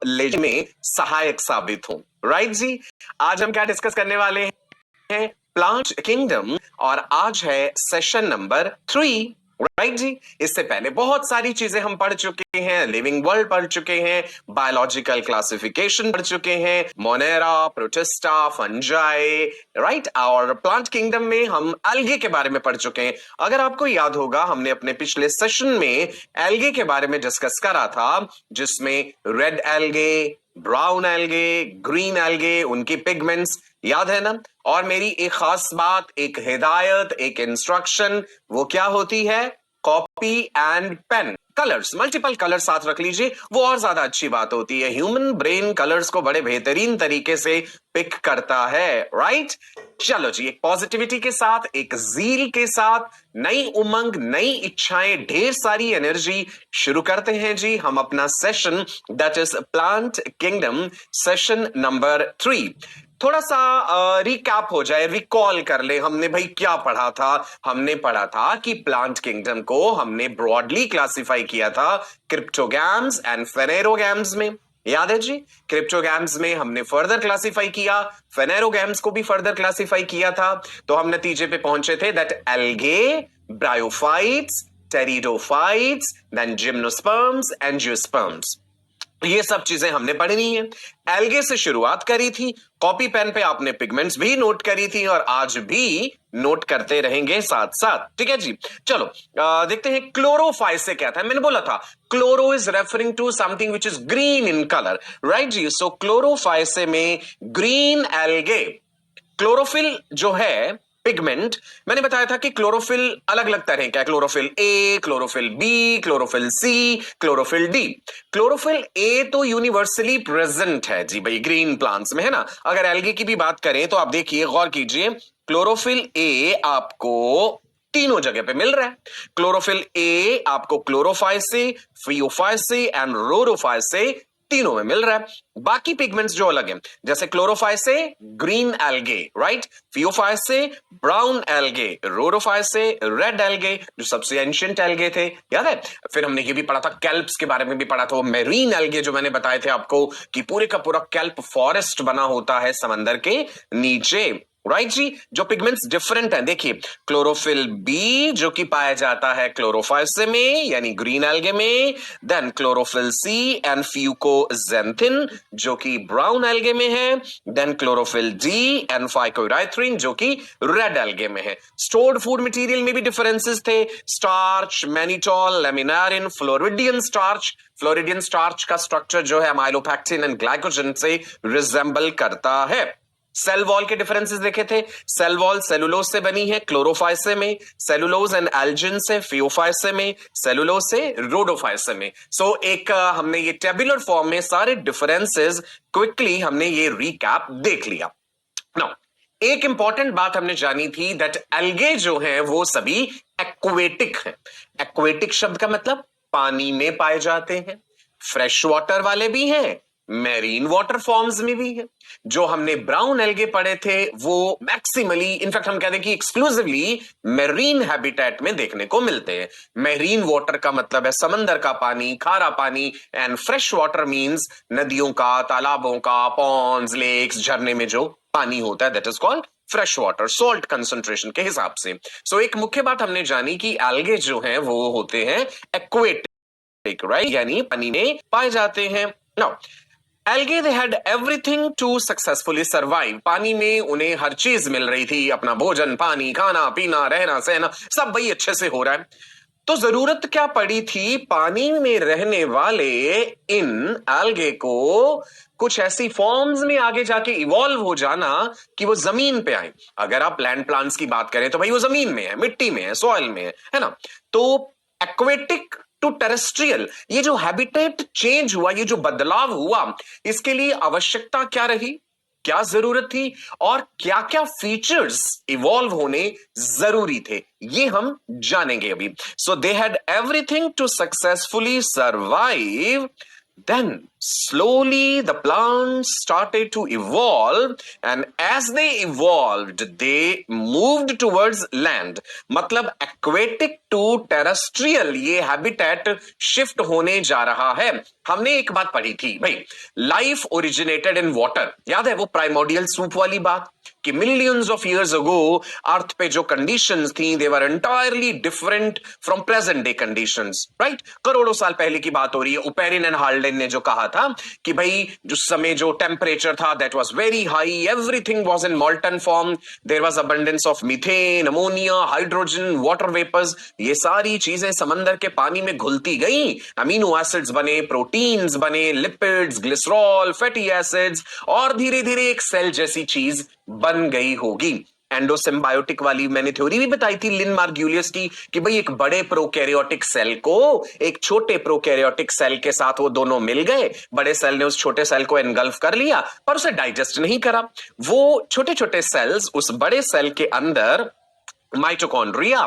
ले में सहायक साबित हो। राइट जी, आज हम क्या डिस्कस करने वाले हैं? प्लांट किंगडम, और आज है सेशन नंबर 3। राइट जी, इससे पहले बहुत सारी चीजें हम पढ़ चुके हैं, लिविंग वर्ल्ड पढ़ चुके हैं, बायोलॉजिकल क्लासिफिकेशन पढ़ चुके हैं, मोनेरा, प्रोटिस्टा, फंजाई, राइट। और प्लांट किंगडम में हम एल्गे के बारे में पढ़ चुके हैं। अगर आपको याद होगा, हमने अपने पिछले सेशन में एल्गे के बारे में डिस्कस करा था, जिसमें red algae, brown algae, green algae, उनकी पिगमेंट्स याद है ना। और मेरी एक खास बात, एक हिदायत, एक इंस्ट्रक्शन, वो क्या होती है? Copy and pen, colours, multiple colour साथ रख लीजिए, वो और ज्यादा अच्छी बात होती है। ह्यूमन ब्रेन कलर्स को बड़े बेहतरीन तरीके से पिक करता है। राइट, चलो जी, एक पॉजिटिविटी के साथ, एक जील के साथ, नई उमंग, नई इच्छाएं, ढेर सारी एनर्जी, शुरू करते हैं जी हम अपना session, that is plant kingdom session number 3। थोड़ा सा रिकैप हो जाए, रिकॉल कर ले, हमने भाई क्या पढ़ा था। हमने पढ़ा था कि प्लांट किंगडम को हमने ब्रॉडली क्लासिफाई किया था क्रिप्टोगैम्स एंड फेनेरोगैम्स में, याद है जी। क्रिप्टोगैम्स में हमने फर्दर क्लासिफाई किया, फेनेरोगैम्स को भी फर्दर क्लासिफाई किया था। तो हम नतीजे पे पहुंचे थे that algae, bryophytes, pteridophytes, then gymnosperms, angiosperms, ये सब चीजें हमने पढ़नी है। एल्गे से शुरुआत करी थी, कॉपी पेन पे आपने पिगमेंट्स भी नोट करी थी, और आज भी नोट करते रहेंगे साथ साथ। ठीक है जी, चलो देखते हैं क्लोरोफाइसे क्या था। मैंने बोला था chloro is referring to something which is green in colour. Right जी, सो क्लोरोफाइसे में ग्रीन एल्गे, क्लोरोफिल जो है पिगमेंट, मैंने बताया था कि क्लोरोफिल अलग अलग तरह का है, chlorophyll A, chlorophyll B, chlorophyll C, chlorophyll D. Chlorophyll A तो यूनिवर्सली प्रेजेंट है जी भाई ग्रीन प्लांट्स में, है ना। अगर एल्गे की भी बात करें तो आप देखिए, गौर कीजिए, क्लोरोफिल ए आपको तीनों जगह पे मिल रहा है। क्लोरोफिल ए आपको क्लोरोफाइसे, फियोफाइसे एंड रोरोफाइसे तीनों में मिल रहा है। बाकी पिगमेंट्स जो अलग हैं, जैसे chlorophyceae green algae, right, phaeophyceae brown algae, rhodophyceae red algae, जो सबसे एंशिएंट एल्गे थे, याद है। फिर हमने ये भी पढ़ा था, कैल्प्स के बारे में भी पढ़ा था, वो मेरीन एल्गे जो मैंने बताए थे आपको कि पूरे का पूरा कैल्प फॉरेस्ट बना होता है समंदर के नीचे। राइट जी, जो पिगमेंट्स डिफरेंट हैं, देखिए क्लोरोफिल बी जो कि पाया जाता है क्लोरोफाइसे में यानी ग्रीन एल्गे में, then chlorophyll c and fucoxanthin जो कि ब्राउन एल्गे में है, then chlorophyll d and phycoerythrin जो कि रेड एल्गे में है। स्टोर्ड फूड मटेरियल में भी डिफरेंसेस थे, starch, mannitol, laminarin, floridean starch. Floridean starch का स्ट्रक्चर जो है माइलोपैक्टिन एंड ग्लाइकोजन से रिजेंबल करता है। सेल वॉल के डिफरेंसेस देखे थे, सेल वॉल सेलुलोज से बनी है क्लोरोफाइसे में, सेलुलोज एंड एल्जिन से फियोफाइसे में, सेलुलोज से रोडोफाइसे में। सो एक हमने ये टेबुलर फॉर्म में सारे डिफरेंसेस क्विकली हमने ये रिकैप देख लिया। नाउ एक इंपॉर्टेंट बात हमने जानी थी दैट एल्गे जो हैं वो सभी एक्वेटिक हैं। एक्वेटिक शब्द का मतलब पानी में पाए जाते हैं, फ्रेश वाटर वाले भी हैं, मैरीन वाटर फॉर्म्स में भी है। जो हमने ब्राउन एल्गे पढ़े थे वो मैक्सिमली, इनफैक्ट हम कहते हैं कि एक्सक्लूसिवली मैरीन हैबिटेट में देखने को मिलते हैं। मैरीन वाटर का मतलब है समंदर का पानी, खारा पानी, एंड फ्रेश वाटर मींस नदियों का, तालाबों का, पॉन्ड्स, लेक्स, झरने में जो पानी होता है, that is called fresh water, salt concentration के हिसाब से। सो एक मुख्य बात हमने जानी कि एल्गे जो हैं वो होते हैं एक्वेटिक, राइट, यानी पानी में पाए जाते हैं। Now algae they had everything to successfully survive. पानी में उन्हें हर चीज मिल रही थी, अपना भोजन, पानी, खाना पीना, रहना सहना सब भाई अच्छे से हो रहा है। तो जरूरत क्या पड़ी थी पानी में रहने वाले इन एल्गे को कुछ ऐसी फॉर्म्स में आगे जाके इवॉल्व हो जाना कि वो जमीन पे आए। अगर आप लैंड प्लांट्स की बात करें तो भाई वो जमीन में है, मिट्टी में है, सॉइल में है ना। तो एक्वेटिक टू टेरेस्ट्रियल, ये जो हैबिटेट चेंज हुआ, ये जो बदलाव हुआ, इसके लिए आवश्यकता क्या रही, क्या जरूरत थी, और क्या क्या फीचर्स इवॉल्व होने जरूरी थे, ये हम जानेंगे अभी। So they had everything to successfully survive, then slowly the plants started to evolve, and as they evolved they moved towards land. मतलब aquatic to terrestrial ये habitat shift होने जा रहा है। हमने एक बात पढ़ी थी भाई, लाइफ ओरिजिनेटेड इन वाटर, याद है वो प्राइमोडियल सूप वाली बात, कि millions of years ago earth पे जो कंडीशंस थी they were entirely different from present day conditions, right. करोड़ों साल पहले की बात हो रही है। ओपेरिन एंड हार्लेन ने जो कहा था कि भाई जो समय जो टेम्परेचर था that was very high, everything was in molten form, there was abundance of methane, ammonia, hydrogen, water vapours, ये सारी चीजें समंदर के पानी में घुलती गई, अमीनो एसिड्स बने, प्रोटीन्स बने, लिपिड्स, ग्लिसरॉल, फैटी एसिड्स, और धीरे धीरे एक सेल जैसी चीज बन गई होगी। एंडोसिम्बायोटिक वाली मैंने थ्योरी भी बताई थी लिन मार्ग्यूलियस की, कि भाई एक बड़े प्रोकैरियोटिक सेल को एक छोटे प्रोकैरियोटिक सेल के साथ वो दोनों मिल गए, बड़े सेल ने उस छोटे सेल को एनगल्फ कर लिया पर उसे डाइजेस्ट नहीं करा। वो छोटे छोटे सेल्स उस बड़े सेल के अंदर माइटोकॉन्ड्रिया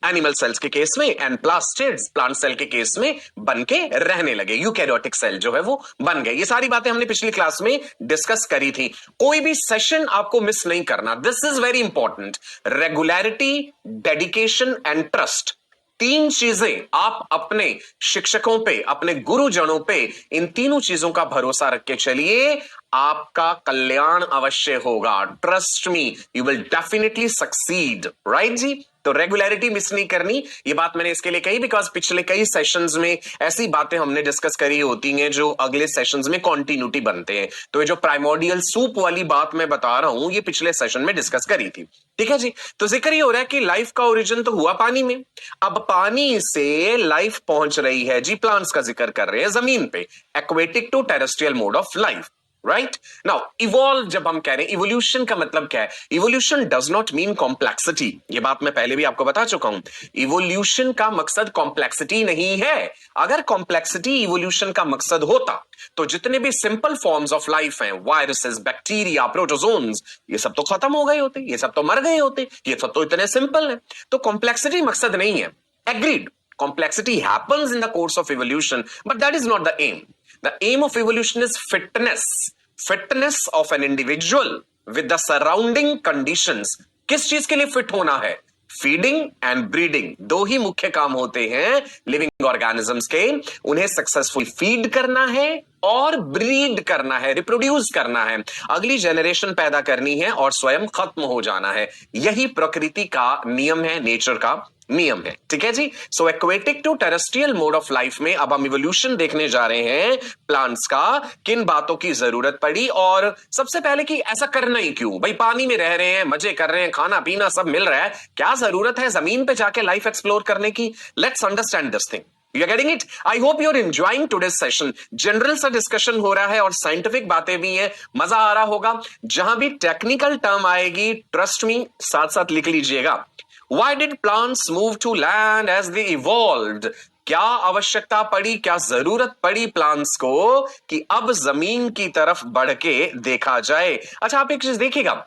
एनिमल सेल्स के केस में एंड प्लास्टिड्स प्लांट सेल के केस में बन के रहने लगे, यूकैरियोटिक सेल जो है वो बन गए। ये सारी बातें हमने पिछली क्लास में डिस्कस करी थी। कोई भी सेशन आपको मिस नहीं करना, this is very important. Regularity, dedication and trust, तीन चीजें आप अपने शिक्षकों पे, अपने गुरुजनों पे, इन तीनों चीजों का भरोसा रख के चलिए, आपका कल्याण अवश्य होगा। Trust me, you will definitely succeed, right जी। तो रेगुलरिटी मिस नहीं करनी, ये बात मैंने इसके लिए कही बिकॉज पिछले कई सेशंस में ऐसी बातें हमने डिस्कस करी होती हैं जो अगले सेशंस में कॉन्टिन्यूटी बनते हैं। तो ये जो प्राइमोडियल सूप वाली बात मैं बता रहा हूं ये पिछले सेशन में डिस्कस करी थी, ठीक है जी। तो जिक्र ये हो रहा है कि लाइफ का ओरिजिन तो हुआ पानी में, अब पानी से लाइफ पहुंच रही है जी, प्लांट्स का जिक्र कर रहे हैं जमीन पे, aquatic to terrestrial mode of life, right. Now evolve जब हम कह रहे हैं, इवोल्यूशन का मतलब क्या है? Evolution does not mean complexity, ये बात मैं पहले भी आपको बता चुका हूं। इवोल्यूशन का मकसद कॉम्प्लेक्सिटी नहीं है। अगर कॉम्प्लेक्सिटी इवोल्यूशन का मकसद होता तो जितने भी सिंपल फॉर्म्स ऑफ लाइफ हैं, वायरसेस, बैक्टीरिया, प्रोटोजोन्स, ये सब तो खत्म हो गए होते, ये सब तो मर गए होते, ये सब तो इतने सिंपल है। तो कॉम्प्लेक्सिटी मकसद नहीं है, agreed. Complexity happens in the course of evolution, but that is not the aim. The aim of evolution is fitness of an individual with the surrounding conditions. किस चीज के लिए फिट होना है? फीडिंग एंड ब्रीडिंग, दो ही मुख्य काम होते हैं लिविंग ऑर्गेनिजम्स के। उन्हें सक्सेसफुल फीड करना है और ब्रीड करना है, रिप्रोड्यूस करना है, अगली जनरेशन पैदा करनी है और स्वयं खत्म हो जाना है। यही प्रकृति का नियम है, नेचर का नियम है, ठीक है जी। So aquatic to terrestrial mode of life में अब हम इवोल्यूशन देखने जा रहे हैं प्लांट्स का। किन बातों की जरूरत पड़ी और सबसे पहले कि ऐसा करना ही क्यों? भाई पानी में रह रहे हैं, मजे कर रहे हैं, खाना पीना सब मिल रहा है, क्या जरूरत है जमीन पे जाके लाइफ एक्सप्लोर करने की? Let's understand this thing. You are getting it? I hope you are enjoying today's session. General सा डिस्कशन हो रहा है और साइंटिफिक बातें भी हैं, मजा आ रहा होगा। जहां भी टेक्निकल टर्म आएगी, ट्रस्ट मी, साथ साथ लिख लीजिएगा। Why did plants move to land as they evolved? क्या आवश्यकता पड़ी, क्या जरूरत पड़ी प्लांट्स को कि अब जमीन की तरफ बढ़ के देखा जाए? अच्छा, आप एक चीज देखिएगा,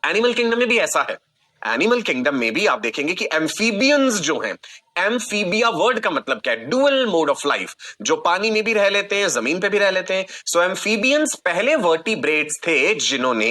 एनिमल किंगडम में भी ऐसा है। एनिमल किंगडम में भी आप देखेंगे कि एम्फीबियंस जो हैं, एम्फीबिया वर्ड का मतलब क्या है? डुअल मोड ऑफ लाइफ, जो पानी में भी रह लेते हैं, जमीन पे भी रह लेते हैं। सो एम्फीबियंस पहले वर्टिब्रेट्स थे जिन्होंने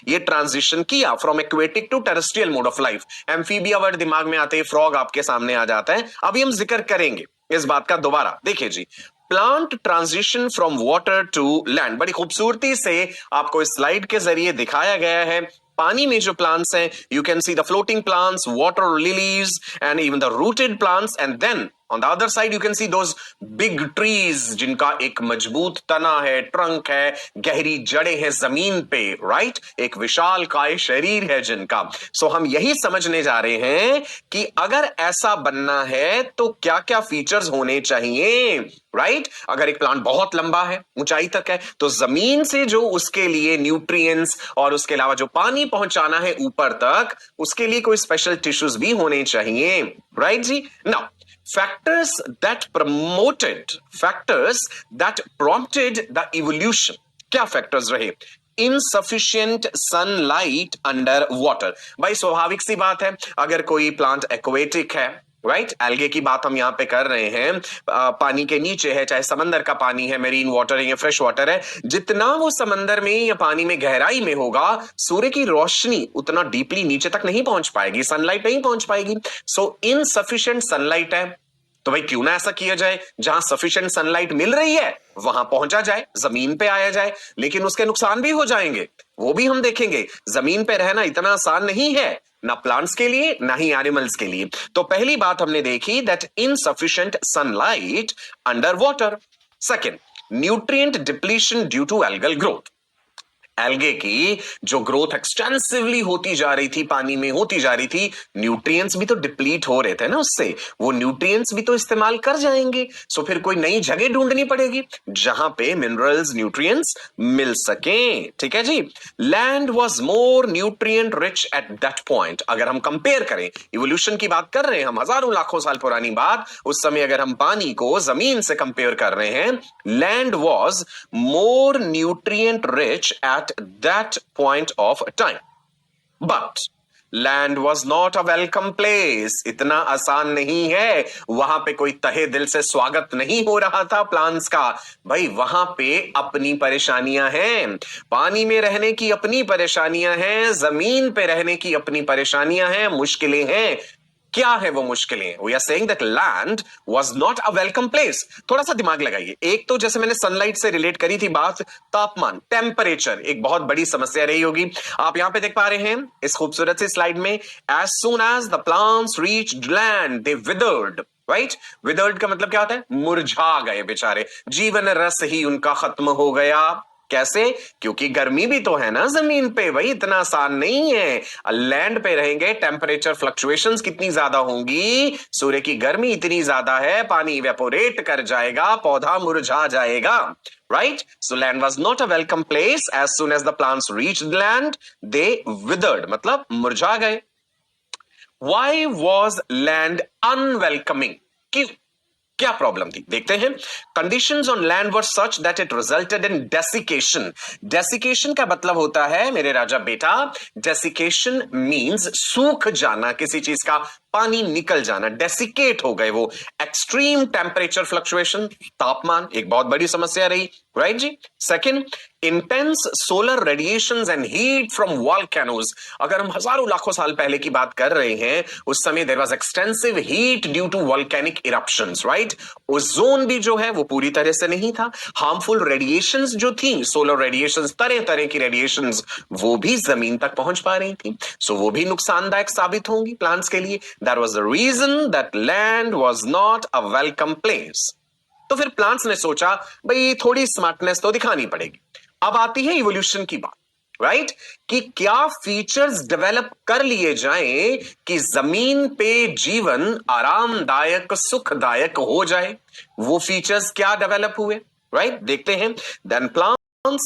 ये ट्रांजिशन किया from aquatic to terrestrial mode of life. Amphibia word दिमाग में आते ही फ्रॉग आपके सामने आ जाता है। अभी हम जिक्र करेंगे इस बात का दोबारा। देखिए जी, plant transition from water to land, बड़ी खूबसूरती से आपको इस स्लाइड के जरिए दिखाया गया है। पानी में जो प्लांट्स हैं, you can see the floating plants, water lilies and even the rooted plants, and then on the other side you can see those big trees जिनका एक मजबूत तना है, ट्रंक है, गहरी जड़ें हैं जमीन पे, राइट, एक विशाल काय शरीर है जिनका। सो हम यही समझने जा रहे हैं कि अगर ऐसा बनना है तो क्या क्या फीचर्स होने चाहिए, राइट। अगर एक प्लांट बहुत लंबा है, ऊंचाई तक है, तो जमीन से जो उसके लिए न्यूट्रिएंट्स और उसके अलावा जो पानी पहुंचाना है ऊपर तक, उसके लिए कोई स्पेशल टिश्यूज भी होने चाहिए, राइट जी। Now factors that prompted the evolution, क्या फैक्टर्स रहे? insufficient sunlight under water, भाई स्वाभाविक सी बात है, अगर कोई प्लांट एक्वेटिक है, राइट एल्गे की बात हम यहां पे कर रहे हैं। पानी के नीचे है, चाहे समंदर का पानी है, मेरीन वाटर है या फ्रेश वाटर है, जितना वो समंदर में या पानी में गहराई में होगा, सूर्य की रोशनी उतना डीपली नीचे तक नहीं पहुंच पाएगी, सनलाइट नहीं पहुंच पाएगी। सो इनसफिशिएंट सनलाइट है, तो भाई क्यों ना ऐसा किया जाए, जहां सफिशिएंट सनलाइट मिल रही है वहां पहुंचा जाए, जमीन पे आया जाए। लेकिन उसके नुकसान भी हो जाएंगे, वो भी हम देखेंगे। जमीन पे रहना इतना आसान नहीं है, ना प्लांट्स के लिए ना ही एनिमल्स के लिए। तो पहली बात हमने देखी that insufficient sunlight under water. Second, nutrient depletion due to algal growth. Algae की जो ग्रोथ एक्सटेंसिवली होती जा रही थी, पानी में होती जा रही थी, न्यूट्रिएंट्स भी तो डिप्लीट हो रहे थे ना उससे, वो न्यूट्रिएंट्स भी तो इस्तेमाल कर जाएंगे। सो फिर कोई नई जगह ढूंढनी पड़ेगी जहां पे मिनरल्स, न्यूट्रिएंट्स मिल सके। ठीक है जी। Land was more nutrient rich at that point. अगर हम कंपेयर करें, इवोल्यूशन की बात कर रहे हैं हम, हजारों लाखों साल पुरानी बात, उस समय अगर हम पानी को जमीन से कंपेयर कर रहे हैं, land was more nutrient rich at that point of time, but land was not a welcome place. इतना आसान नहीं है, वहां पे कोई तहे दिल से स्वागत नहीं हो रहा था प्लांट्स का। भाई वहां पे अपनी परेशानियां हैं, पानी में रहने की अपनी परेशानियां हैं, जमीन पे रहने की अपनी परेशानियां हैं, मुश्किलें हैं। क्या है वो मुश्किलें? We are saying that land was not a welcome place. थोड़ा सा दिमाग लगाइए। एक तो जैसे मैंने सनलाइट से रिलेट करी थी बात, तापमान, टेम्परेचर एक बहुत बड़ी समस्या रही होगी। आप यहां पे देख पा रहे हैं इस खूबसूरत सी स्लाइड में, as soon as the plants reached land they withered. Right, withered का मतलब क्या होता है? मुरझा गए बेचारे, जीवन रस ही उनका खत्म हो गया। कैसे? क्योंकि गर्मी भी तो है ना जमीन पे, भाई इतना आसान नहीं है। लैंड पे रहेंगे, टेम्परेचर फ्लक्चुएशंस कितनी ज्यादा होंगी, सूर्य की गर्मी इतनी ज्यादा है, पानी इवेपोरेट कर जाएगा, पौधा मुरझा जाएगा। Right, so land was not a welcome place. As soon as the plants reached land they withered, मतलब मुरझा गए। Why was land unwelcoming? क्यों? क्या प्रॉब्लम थी? देखते हैं। Conditions on land were such that it resulted in desiccation. Desiccation का मतलब होता है मेरे राजा बेटा, डेसिकेशन मींस सूख जाना किसी चीज का, पानी निकल जाना, डेसिकेट हो गए वो। एक्सट्रीम टेम्परेचर फ्लक्चुएशन, तापमान एक बहुत बड़ी समस्या रही। राइट जी। Second, intense solar radiations and heat from volcanoes. अगर हम हजारों लाखों साल पहले की बात कर रहे हैं, उस समय there was extensive heat due to volcanic eruptions. Right, ozone भी जो है वो पूरी तरह से नहीं था। हार्मफुल रेडिएशंस जो थी, सोलर रेडिएशंस, तरह तरह की रेडिएशंस, वो भी जमीन तक पहुंच पा रही थी। सो वो भी नुकसानदायक साबित होंगी प्लांट्स के लिए। That was the reason that land was not a welcome place. तो फिर प्लांट्स ने सोचा भाई थोड़ी स्मार्टनेस तो दिखानी पड़ेगी। अब आती है इवोल्यूशन की बात। राइट, कि क्या फीचर्स डेवलप कर लिए जाएं कि जमीन पे जीवन आरामदायक, सुखदायक हो जाए। वो फीचर्स क्या डेवलप हुए? राइट, देखते हैं। Then plants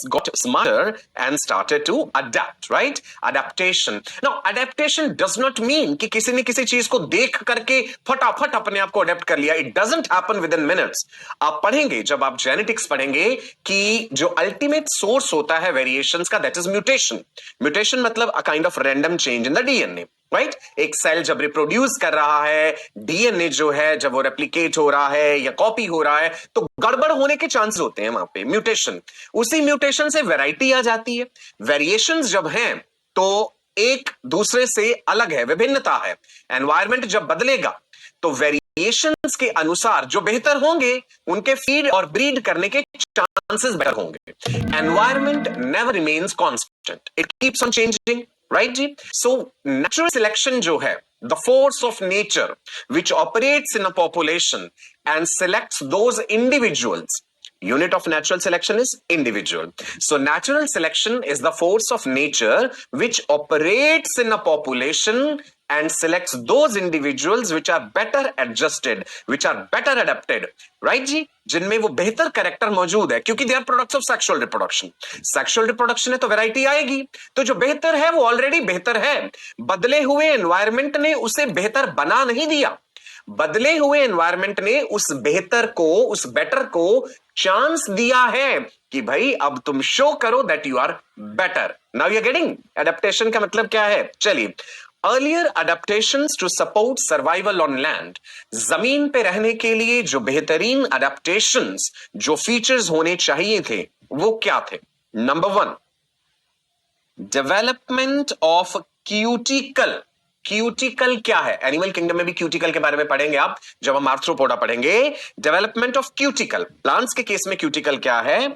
got smarter and started to adapt. Right, adaptation. Now adaptation does not mean कि किसी ने किसी चीज को देख करके फटाफट अपने आप को अडेप्ट कर लिया। It doesn't happen within minutes. आप पढ़ेंगे, जब आप जेनेटिक्स पढ़ेंगे, कि जो अल्टीमेट सोर्स होता है वेरिएशंस का, दैट इज म्यूटेशन। म्यूटेशन मतलब a kind of random change in the DNA. Right, एक सेल जब रिप्रोड्यूस कर रहा है, डीएनए जो है जब वो रेप्लिकेट हो रहा है या कॉपी हो रहा है, तो गड़बड़ होने के चांसेस होते हैं वहां पे, म्यूटेशन। उसी म्यूटेशन से वैरायटी आ जाती है। वेरिएशंस जब हैं तो एक दूसरे से अलग है, विभिन्नता है। एनवायरमेंट जब बदलेगा तो वेरिएशंस के अनुसार जो बेहतर होंगे उनके फीड और ब्रीड करने के चांसेस बेहतर होंगे। Environment never remains constant, it keeps on changing. Right जी। सो नेचुरल सिलेक्शन जो है, the force of nature which operates in a population and selects those individuals. Unit of natural selection is individual. So natural selection is the force of nature which operates in a population and selects those individuals which are better adjusted, which are better adapted. Right जी, जिनमें वो बेहतर character मौजूद है, क्योंकि they are products of sexual reproduction. Sexual reproduction है तो variety आएगी। तो जो बेहतर है वो ऑलरेडी बेहतर है, बदले हुए एनवायरमेंट ने उसे बेहतर बना नहीं दिया। बदले हुए एनवायरमेंट ने उस बेहतर को, उस बेटर को चांस दिया है कि भाई अब तुम शो करो that you are better. Now you are getting adaptation का मतलब क्या है। चलिए, earlier adaptations to support survival on land, जमीन पे रहने के लिए जो बेहतरीन अडेप्टेशंस, जो फीचर्स होने चाहिए थे वो क्या थे? Number 1, development of cuticle. Cuticle क्या है? एनिमल किंगडम में भी क्यूटिकल के बारे में पढ़ेंगे आप जब हम आर्थ्रोपोडा पढ़ेंगे। डेवलपमेंट ऑफ क्यूटिकल, प्लांट्स के केस में क्यूटिकल क्या है?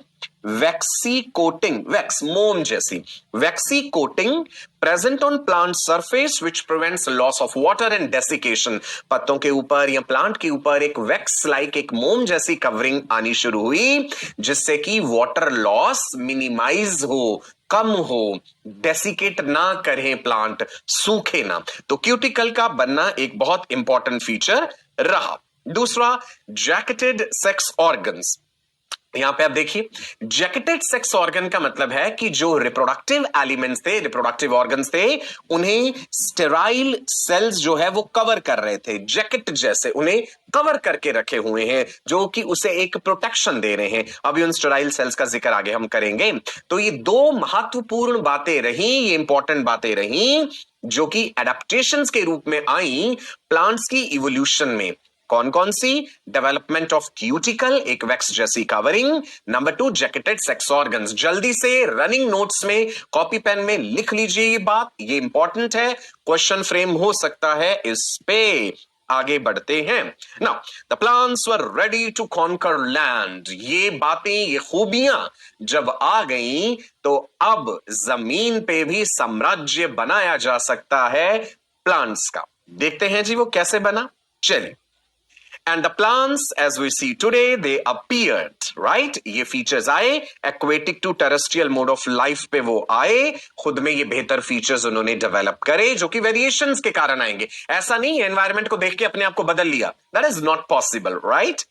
वैक्सी कोटिंग, वैक्स मोम जैसी waxy coating present on plant surface which prevents loss of water and desiccation. पत्तों के ऊपर या प्लांट के ऊपर एक वैक्स लाइक एक मोम जैसी कवरिंग आनी शुरू हुई जिससे कि वाटर लॉस मिनिमाइज हो, कम हो, डेसिकेट ना करें प्लांट, सूखे ना। तो क्यूटिकल का बनना एक बहुत इंपॉर्टेंट फीचर रहा। दूसरा, जैकेटेड सेक्स ऑर्गन्स। यहां पे आप देखिए, जैकेटेड सेक्स ऑर्गन का मतलब है कि जो रिप्रोडक्टिव एलिमेंट्स थे, रिप्रोडक्टिव ऑर्गन्स थे, उन्हें स्टेराइल सेल्स जो है वो कवर कर रहे थे, जैकेट जैसे उन्हें कवर करके रखे हुए हैं जो कि उसे एक प्रोटेक्शन दे रहे हैं। अभी उन स्टेराइल सेल्स का जिक्र आगे हम करेंगे। तो ये दो महत्वपूर्ण बातें रही, ये इंपॉर्टेंट बातें रही जो कि एडेप्टेशंस के रूप में आई प्लांट्स की इवोल्यूशन में। कौन कौन सी? डेवलपमेंट ऑफ क्यूटिकल, एक वैक्स जैसी covering. Number 2, jacketed sex organs. जल्दी से रनिंग नोट्स में, कॉपी पेन में लिख लीजिए ये बात, ये इंपॉर्टेंट है, क्वेश्चन फ्रेम हो सकता है इस पे। आगे बढ़ते हैं। Now the plants were ready to conquer land. ये बातें, ये खूबियां जब आ गई तो अब जमीन पे भी साम्राज्य बनाया जा सकता है प्लांट्स का। देखते हैं जी वो कैसे बना। चलिए, and the plants as we see today they appeared, right? ये फीचर्स आए, aquatic to terrestrial mode of life पे वो आए, खुद में ये बेहतर फीचर्स उन्होंने डेवलप करे जो कि वेरिएशंस के कारण आएंगे। ऐसा नहीं है एनवायरमेंट को देख के अपने आप को बदल लिया, that is not possible, right?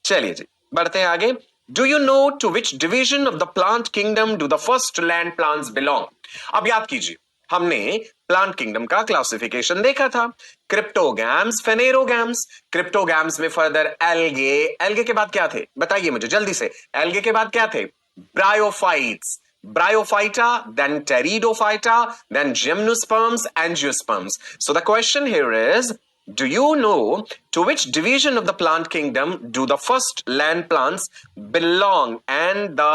चलिए जी बढ़ते हैं आगे। Do you know to which division of the plant kingdom do the first land plants belong? अब याद कीजिए, हमने प्लांट किंगडम का क्लासिफिकेशन देखा था, क्रिप्टोगैम्स, फेनेरोगैम्स। क्रिप्टोगैम्स में फर्दर एल्गे, एल्गे के बाद क्या थे बताइए मुझे जल्दी से, एल्गे के बाद क्या थे? Bryophytes, bryophyta, then pteridophyta, then gymnosperms, angiosperms. So the question here is, do you know to which division of the plant kingdom do the first land plants belong? And the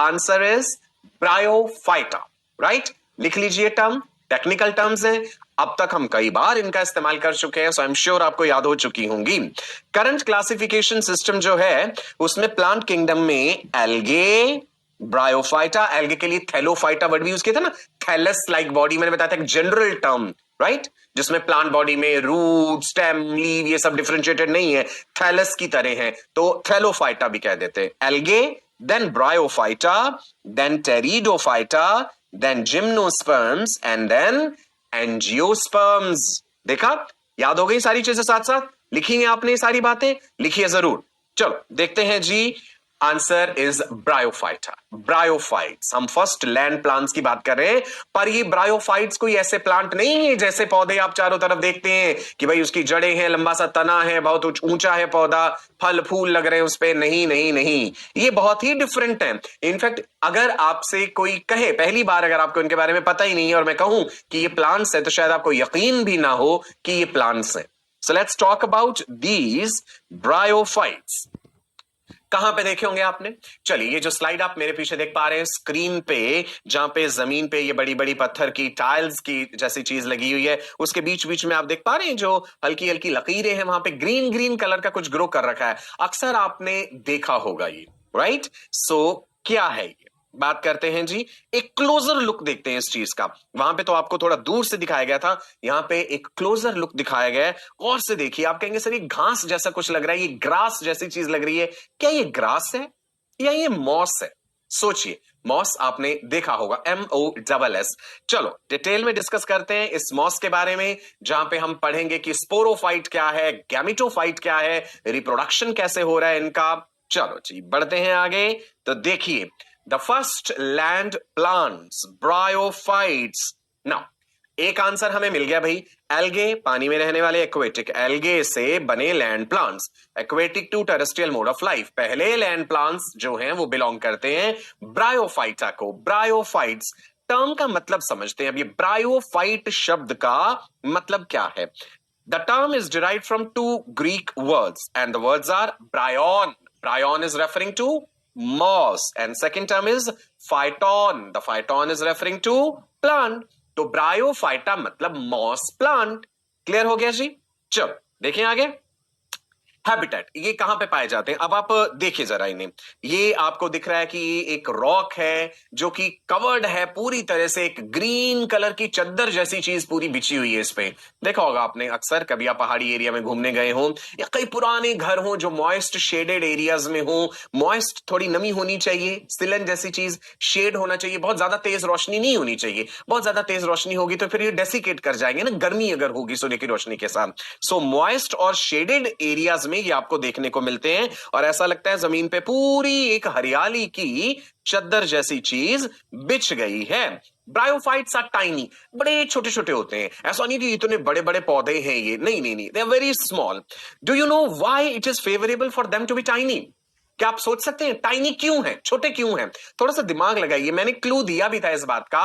answer is bryophyta, right? लिख लीजिए term, technical terms हैं, अब तक हम कई बार इनका इस्तेमाल कर चुके हैं, सो आई एम श्योर आपको याद हो चुकी होंगी। करंट क्लासिफिकेशन सिस्टम जो है उसमें प्लांट किंगडम में एल्गे, ब्रायोफाइटा, एल्गे के लिए थैलोफाइटा वर्ड भी यूज किया था ना, थैलस लाइक बॉडी, मैंने बताया था एक जनरल टर्म, राइट? जिसमें प्लांट बॉडी में रूट, स्टेम, लीव ये सब डिफरेंशिएटेड नहीं है, थैलस की तरह है, तो थैलोफाइटा भी कह देते हैं। Algae, then bryophyta, then pteridophyta, then gymnosperms and then angiosperms। देखा, याद हो गई सारी चीजें, साथ साथ लिखी हैं आपने सारी बातें, लिखिए जरूर। चलो देखते हैं जी, आंसर इज ब्रायोफाइटा, ब्रायोफाइट्स। हम फर्स्ट लैंड प्लांट्स की बात कर रहे हैं, पर ये ब्रायोफाइट्स कोई ऐसे प्लांट नहीं है जैसे पौधे आप चारों तरफ देखते हैं कि भाई उसकी जड़ें हैं, लंबा सा तना है, बहुत ऊंचा है पौधा, फल फूल लग रहे हैं उस पे। नहीं नहीं नहीं, ये बहुत ही डिफरेंट है। इनफैक्ट अगर आपसे कोई कहे, पहली बार अगर आपको इनके बारे में पता ही नहीं है और मैं कहूं कि ये प्लांट्स है, तो शायद आपको यकीन भी ना हो कि ये प्लांट्स है। So let's talk about these bryophytes. कहां पे देखे होंगे आपने? चलिए, ये जो स्लाइड आप मेरे पीछे देख पा रहे हैं स्क्रीन पे, जहां पे जमीन पे ये बड़ी बड़ी पत्थर की टाइल्स की जैसी चीज लगी हुई है, उसके बीच बीच में आप देख पा रहे हैं जो हल्की हल्की लकीरें हैं, वहां पे ग्रीन ग्रीन कलर का कुछ ग्रो कर रखा है। अक्सर आपने देखा होगा ये, राइट? सो क्या है ये? बात करते हैं जी, एक क्लोजर लुक देखते हैं इस चीज का। वहां पे तो आपको थोड़ा दूर से दिखाया गया था, यहां पे एक क्लोजर लुक दिखाया गया है। और से देखिए, आप कहेंगे सर ये घास जैसा कुछ लग रहा है, ये ग्रास जैसी चीज लग रही है, क्या ये ग्रास है या ये मॉस है? सोचिए, मॉस आपने देखा होगा, MOSS। चलो डिटेल में डिस्कस करते हैं इस मॉस के बारे में, जहां पे हम पढ़ेंगे कि स्पोरोफाइट क्या है, गैमिटोफाइट क्या है, रिप्रोडक्शन कैसे हो रहा है इनका। चलो जी बढ़ते हैं आगे। तो देखिए, the first land plants, bryophytes। Now, एक आंसर हमें मिल गया भाई, एल्गे, पानी में रहने वाले एक्वेटिक एल्गे से बने land plants, aquatic to terrestrial mode of life. पहले लैंड प्लांट्स जो हैं वो बिलोंग करते हैं ब्रायोफाइटा को। ब्रायोफाइट्स टर्म का मतलब समझते हैं। अब ये ब्रायोफाइट शब्द का मतलब क्या है? The term is derived from two Greek words and the words are bryon. Bryon is referring to moss and second term is phyton. The phyton is referring to plant. तो ब्रायोफाइटा मतलब moss plant. Clear हो गया जी? चलो देखें आगे. Habitat ये कहां पे पाए जाते हैं? अब आप देखिए जरा इन्हें. ये आपको दिख रहा है कि एक रॉक है जो कि कवर्ड है पूरी तरह से, एक ग्रीन कलर की चद्दर जैसी चीज पूरी बिछी हुई है इस पे. देखा होगा आपने अक्सर, कभी आप पहाड़ी एरिया में घूमने गए हो या कई पुराने घर हो जो मॉइस्ट शेडेड एरियाज में हो. मॉइस्ट थोड़ी नमी होनी चाहिए, सिलन जैसी चीज, शेड होना चाहिए, बहुत ज्यादा तेज रोशनी नहीं होनी चाहिए. बहुत ज्यादा तेज रोशनी होगी तो फिर ये डेसिकेट कर जाएंगे ना, गर्मी अगर होगी सूर्य की रोशनी के साथ. सो मॉइस्ट और शेडेड एरियाज में ये आपको देखने को मिलते हैं और ऐसा लगता है जमीन पे पूरी एक हरियाली की चद्दर जैसी चीज बिछ गई है. ब्रायोफाइट्स आर टाइनी, बड़े छोटे छोटे होते हैं. ऐसा नहीं कि इतने बड़े बड़े पौधे हैं ये, नहीं नहीं नहीं, they are very small. Do you know why it is favourable for them to be tiny? क्या आप सोच सकते हैं टाइनी क्यों है, छोटे क्यों हैं? थोड़ा सा दिमाग लगाइए. मैंने क्लू दिया भी था इस बात का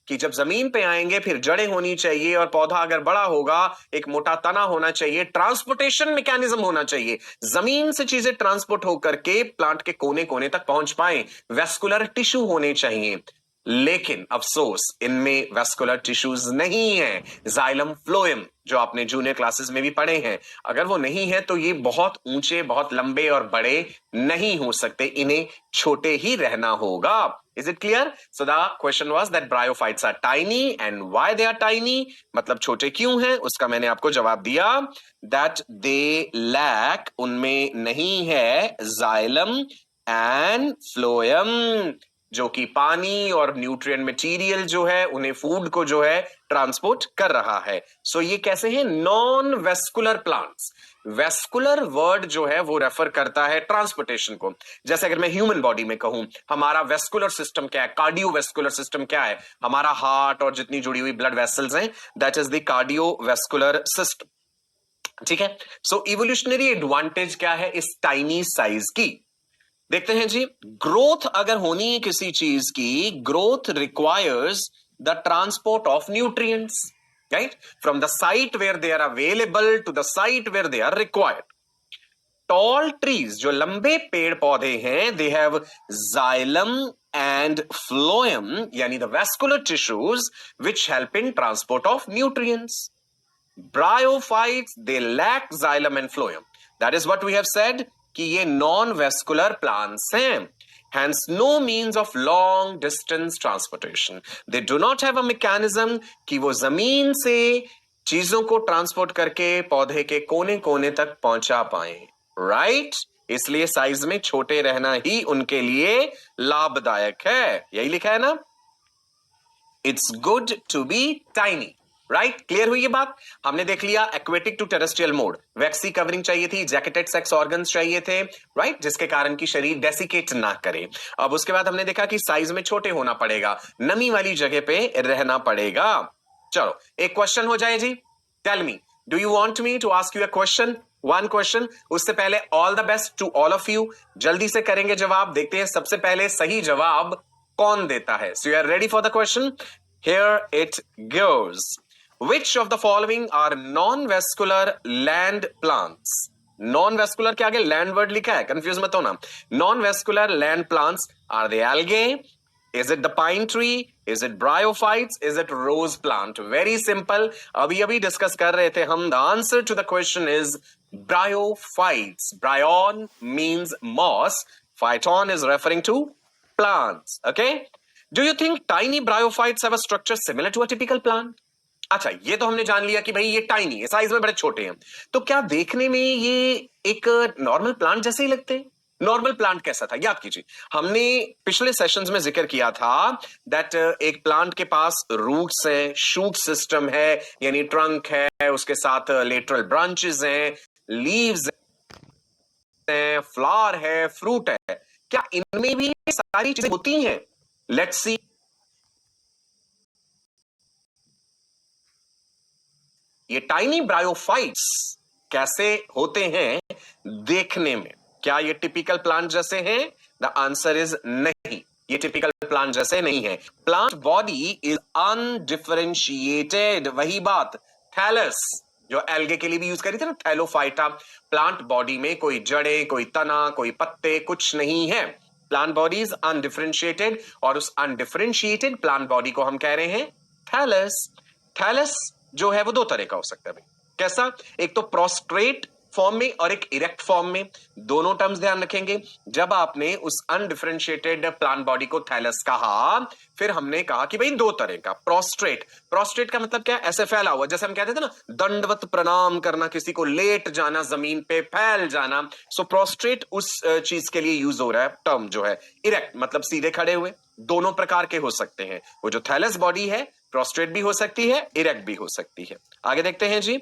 कि जब जमीन पे आएंगे फिर जड़ें होनी चाहिए और पौधा अगर बड़ा होगा एक मोटा तना होना चाहिए, ट्रांसपोर्टेशन मैकेनिज्म होना चाहिए, जमीन से चीजें ट्रांसपोर्ट होकर के प्लांट के कोने कोने तक पहुंच पाए, वेस्कुलर टिश्यू होने चाहिए. लेकिन अफसोस इनमें वेस्कुलर टिश्यूज नहीं है. जाइलम फ्लोएम जो आपने जूनियर क्लासेस में भी पढ़े हैं, अगर वो नहीं है तो ये बहुत ऊंचे, बहुत लंबे और बड़े नहीं हो सकते. इन्हें छोटे ही रहना होगा. Is it clear? So the question was that bryophytes are tiny and why they are tiny, मतलब छोटे क्यों हैं, उसका मैंने आपको जवाब दिया. दैट दे लैक, उनमें नहीं है जाइलम एंड फ्लोएम जो कि पानी और न्यूट्रिएंट मटेरियल जो है उन्हें, फूड को जो है ट्रांसपोर्ट कर रहा है. सो ये कैसे हैं? Non vascular plants. Vascular word जो है वो रेफर करता है ट्रांसपोर्टेशन को. जैसे अगर मैं ह्यूमन बॉडी में कहूं हमारा वेस्कुलर सिस्टम क्या है, कार्डियोवेस्कुलर सिस्टम क्या है, हमारा हार्ट और जितनी जुड़ी हुई ब्लड वेसल्स हैं, that is the cardiovascular system. ठीक है. सो इवोल्यूशनरी एडवांटेज क्या है इस टाइनी साइज की? देखते हैं जी. ग्रोथ अगर होनी है किसी चीज की, growth requires the transport of nutrients, right, from the site where they are available to the site where they are required. Tall trees जो लंबे पेड़ पौधे हैं, they have xylem and phloem यानी the vascular tissues which help in transport of nutrients. Bryophytes they lack xylem and phloem. That is what we have said कि ये non vascular plants हैं. Hence, no means of long distance transportation. They do not have a mechanism कि वो जमीन से चीजों को transport करके पौधे के कोने कोने तक पहुंचा पाए. राइट? इसलिए साइज में छोटे रहना ही उनके लिए लाभदायक है. यही लिखा है ना? It's good to be tiny. Right? Clear हुई ये बात? हमने देख लिया aquatic to terrestrial mode. Waxy covering चाहिए थी, जैकेटेड सेक्स ऑर्गन्स चाहिए थे, राइट, जिसके कारण की शरीर डेसिकेट ना करे. अब उसके बाद हमने देखा कि साइज में छोटे होना पड़ेगा, नमी वाली जगह पे रहना पड़ेगा. चलो एक क्वेश्चन हो जाए जी. Tell me, do you want me to ask you a question? One question. उससे पहले all the best to all of you. जल्दी से करेंगे जवाब. देखते हैं सबसे पहले सही जवाब कौन देता है. So you are ready for the question? Here it goes. Which of the following are non-vascular land plants? Non-vascular के आगे land word लिखा है, कंफ्यूज मत होना. Non-vascular land plants are the algae? Is it the pine tree? Is it bryophytes? Is it rose plant? Very simple. अभी अभी discuss कर रहे थे हम. The answer to the question is bryophytes. Bryon means moss. Phyton is referring to plants. Okay? Do you think tiny bryophytes have a structure similar to a typical plant? अच्छा, ये तो हमने जान लिया कि भाई ये टाइनी है, साइज में बड़े छोटे हैं. तो क्या देखने में ये एक नॉर्मल प्लांट जैसे ही लगते हैं? नॉर्मल प्लांट कैसा था याद कीजिए. हमने पिछले सेशंस में जिक्र किया था दैट एक प्लांट के पास रूट्स हैं, शूट सिस्टम है यानी ट्रंक है, उसके साथ लेटरल ब्रांचेस हैं, लीव्स हैं, फ्लावर है, फ्रूट है. क्या इनमें भी सारी चीजें होती हैं? Let's see. ये टाइनी ब्रायोफाइट्स कैसे होते हैं देखने में? क्या ये टिपिकल प्लांट जैसे हैं? द आंसर इज नहीं. ये टिपिकल प्लांट जैसे नहीं है। प्लांट बॉडी इज अनडिफरेंशिएटेड, वही बात थैलस जो एल्गे के लिए भी यूज करी थी ना, थैलोफाइटा। प्लांट बॉडी में कोई जड़े, कोई तना, कोई पत्ते, कुछ नहीं है। प्लांट बॉडी इज अनडिफरेंशिएटेड, और उस अनडिफरेंशिएटेड प्लांट बॉडी को हम कह रहे हैं थैलस। थैलस जो है वो दो तरह का हो सकता है भाई। कैसा? एक तो प्रोस्ट्रेट फॉर्म में और एक इरेक्ट फॉर्म में। दोनों टर्म्स ध्यान रखेंगे। जब आपने उस अनडिफरेंशिएटेड प्लांट बॉडी को थैलस कहा, फिर हमने कहा कि भाई दो तरह का। प्रोस्ट्रेट, प्रोस्ट्रेट का मतलब क्या? ऐसे फैला हुआ, जैसे हम कहते थे ना दंडवत प्रणाम करना, किसी को लेट जाना, जमीन पे फैल जाना। सो प्रोस्ट्रेट उस चीज के लिए यूज हो रहा है टर्म जो है। इरेक्ट मतलब सीधे खड़े हुए। दोनों प्रकार के हो सकते हैं। वो जो थैलस बॉडी है प्रोस्ट्रेट भी हो सकती है, इरेक्ट भी हो सकती है। आगे देखते हैं जी।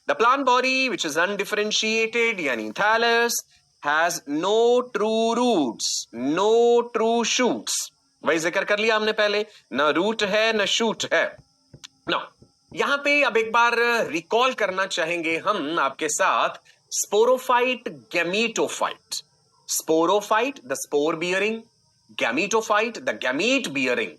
The plant body which is undifferentiated यानी thallus has no true roots, no true shoots। वही जिक्र कर लिया हमने पहले, न रूट है न शूट है। ना यहां पे अब एक बार रिकॉल करना चाहेंगे हम आपके साथ sporophyte, gametophyte. Sporophyte the spore bearing, gametophyte the gamete bearing.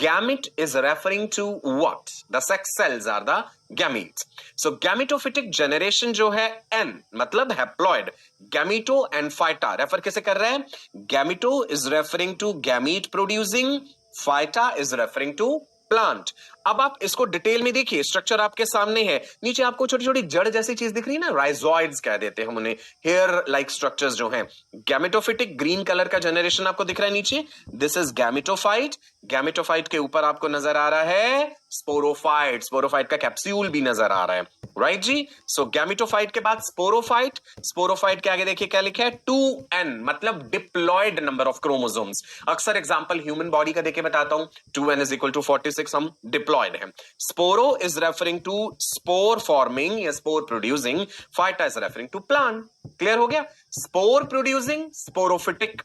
Gamete is referring to what? The sex cells are the gametes. So gametophytic generation जो है N मतलब haploid, gameto and phyta refer कैसे कर रहे हैं? Gameto is referring to gamete producing, phyta is referring to plant. अब आप इसको डिटेल में देखिए, स्ट्रक्चर आपके सामने है। नीचे आपको छोटी छोटी जड़ जैसी चीज दिख रही है ना, राइजोइड्स कह देते हैं हम उन्हें, हेयर लाइक स्ट्रक्चर्स जो हैं। गैमेटोफिटिक ग्रीन कलर का जनरेशन आपको दिख रहा है नीचे, दिस इज गैमेटोफाइट। गैमेटोफाइट के ऊपर आपको नजर आ रहा है स्पोरोफाइट, स्पोरोफाइट का कैप्सूल भी नजर आ रहा है, राइट जी। सो गैमेटोफाइट के बाद स्पोरोफाइट। स्पोरोफाइट के आगे देखिए क्या लिखा है, 2n मतलब डिप्लॉयड नंबर ऑफ क्रोमोसोम्स। अक्सर एग्जांपल ह्यूमन बॉडी का देके बताता हूं, 2n इज इक्वल टू 46, हम डिप्लॉयड हैं। Sporo is referring to spore forming या spore producing, phyta is referring to plant. Clear हो गया? Spore producing sporophytic,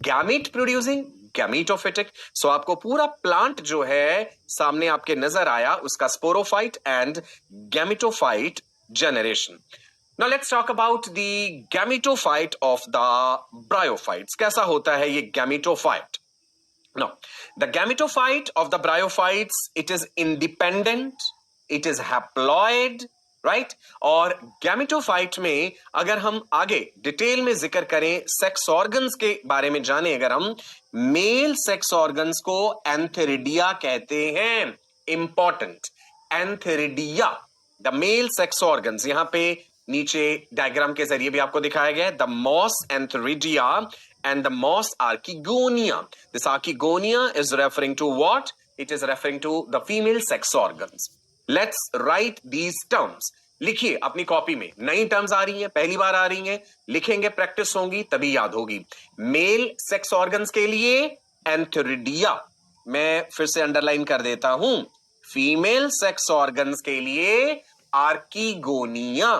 gamete producing gametophytic. So आपको पूरा प्लांट जो है सामने आपके नजर आया, उसका sporophyte and gametophyte generation. Now let's talk about the gametophyte of the bryophytes. कैसा होता है ये gametophyte? Now, the gametophyte of the bryophytes, it is independent, it is haploid, right? और गैमेटोफाइट में अगर हम आगे डिटेल में जिक्र करें, सेक्स ऑर्गन्स के बारे में जाने अगर हम, मेल सेक्स ऑर्गन्स को एंथेरिडिया कहते हैं। Important, antheridia the male sex organs. यहां पे नीचे डायग्राम के जरिए भी आपको दिखाया गया है, the moss antheridia and the moss archegonia. This archegonia is referring to what? It is referring to the female sex organs. Let's write these terms. लिखिए अपनी कॉपी में, नई टर्म्स आ रही हैं, पहली बार आ रही हैं, लिखेंगे, प्रैक्टिस होगी तभी याद होगी। मेल सेक्स ऑर्गन्स के लिए एंथेरिडिया, मैं फिर से अंडरलाइन कर देता हूं। फीमेल सेक्स ऑर्गन्स के लिए आर्कीगोनिया।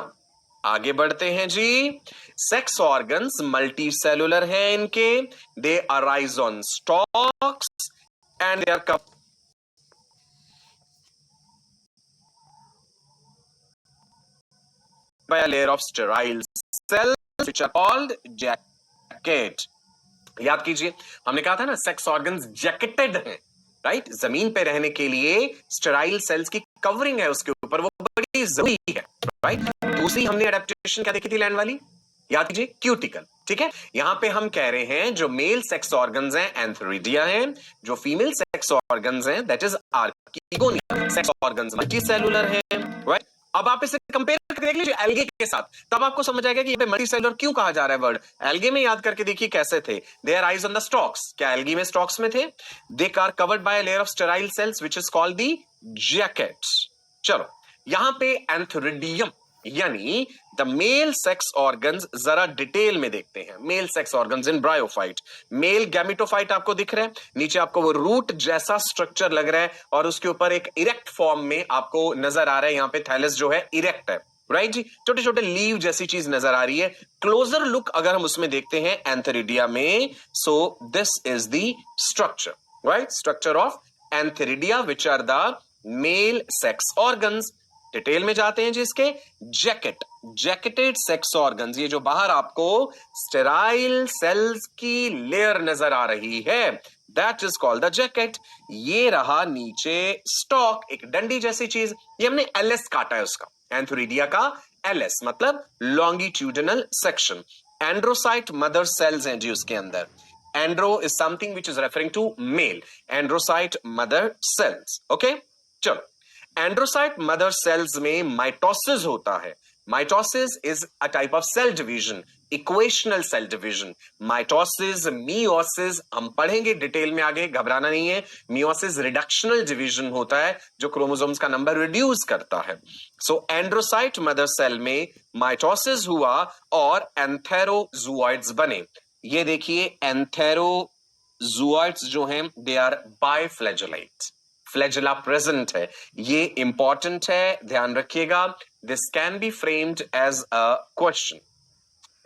आगे बढ़ते हैं जी। सेक्स ऑर्गन्स मल्टी सेलुलर हैं इनके, they arise on stalks and they are covered by a layer of sterile cells which are called jacket. याद कीजिए, हमने कहा था ना सेक्स ऑर्गन्स जैकेटेड हैं, राइट? जमीन पे रहने के लिए स्टेराइल सेल्स की कवरिंग है उसके ऊपर, वो बड़ी जरूरी है, राइट? दूसरी हमने एडेप्टेशन क्या देखी थी लैंड वाली, याद कीजिए, क्यूटिकल। ठीक है, यहां पे हम कह रहे हैं जो मेल सेक्स ऑर्गन्स हैं एंथेरिडिया हैं, जो फीमेल सेक्स ऑर्गन्स हैं that is archegonia. Sex organs multicellular हैं, राइट? अब आप इसे कंपेयर करके देख लीजिए एल्गे के साथ, तब आपको समझ आएगा कि ये मल्टी सेलुलर क्यों कहा जा रहा है वर्ड। एल्गे में याद करके देखिए कैसे थे, they arise on the stalks. क्या एल्गी में स्टॉक्स में थे? They are covered by a layer of sterile cells which is called the jackets. चलो यहां पे एंथेरिडियम यानी द मेल सेक्स ऑर्गन्स जरा डिटेल में देखते हैं। Male sex organs in bryophyte, male gametophyte आपको दिख रहा है, नीचे आपको वो रूट जैसा स्ट्रक्चर लग रहा है और उसके ऊपर एक इरेक्ट फॉर्म में आपको नजर आ रहा है, यहां पे थैलस जो है इरेक्ट है, राइट जी। छोटे छोटे लीव जैसी चीज नजर आ रही है। क्लोजर लुक अगर हम उसमें देखते हैं एंथेरिडिया में, so this is the structure, right? Structure of antheridia which are the male sex organs. Detail में जाते हैं जिसके जैकेटेड सेक्स ऑर्गन्स, ये जो बाहर आपको स्टेराइल सेल्स की लेयर नजर आ रही है, that is called the jacket. ये रहा नीचे स्टॉक, एक डंडी जैसी चीज, ये हमने एलएस काटा है उसका, एंथोरिडिया का एलएस मतलब longitudinal section. Androcyte mother cells हैं जी उसके अंदर। Andro is something which is referring to male, androcyte mother cells. Okay, चलो, एंड्रोसाइट मदर सेल्स में माइटोसिस होता है। Mitosis is a type of cell division, equational cell division. Mitosis, meiosis हम पढ़ेंगे डिटेल में आगे, घबराना नहीं है। मियोसिस रिडक्शनल डिवीजन होता है जो क्रोमोसोम्स का नंबर रिड्यूस करता है। सो एंड्रोसाइट मदर सेल में माइटोसिस हुआ और एंथेरोजूओइड्स बने। ये देखिए एंथेरोजूओइड्स जो हैं they are biflagellate, flagella present है, ये इंपॉर्टेंट है, ध्यान रखिएगा। This can be framed as a question,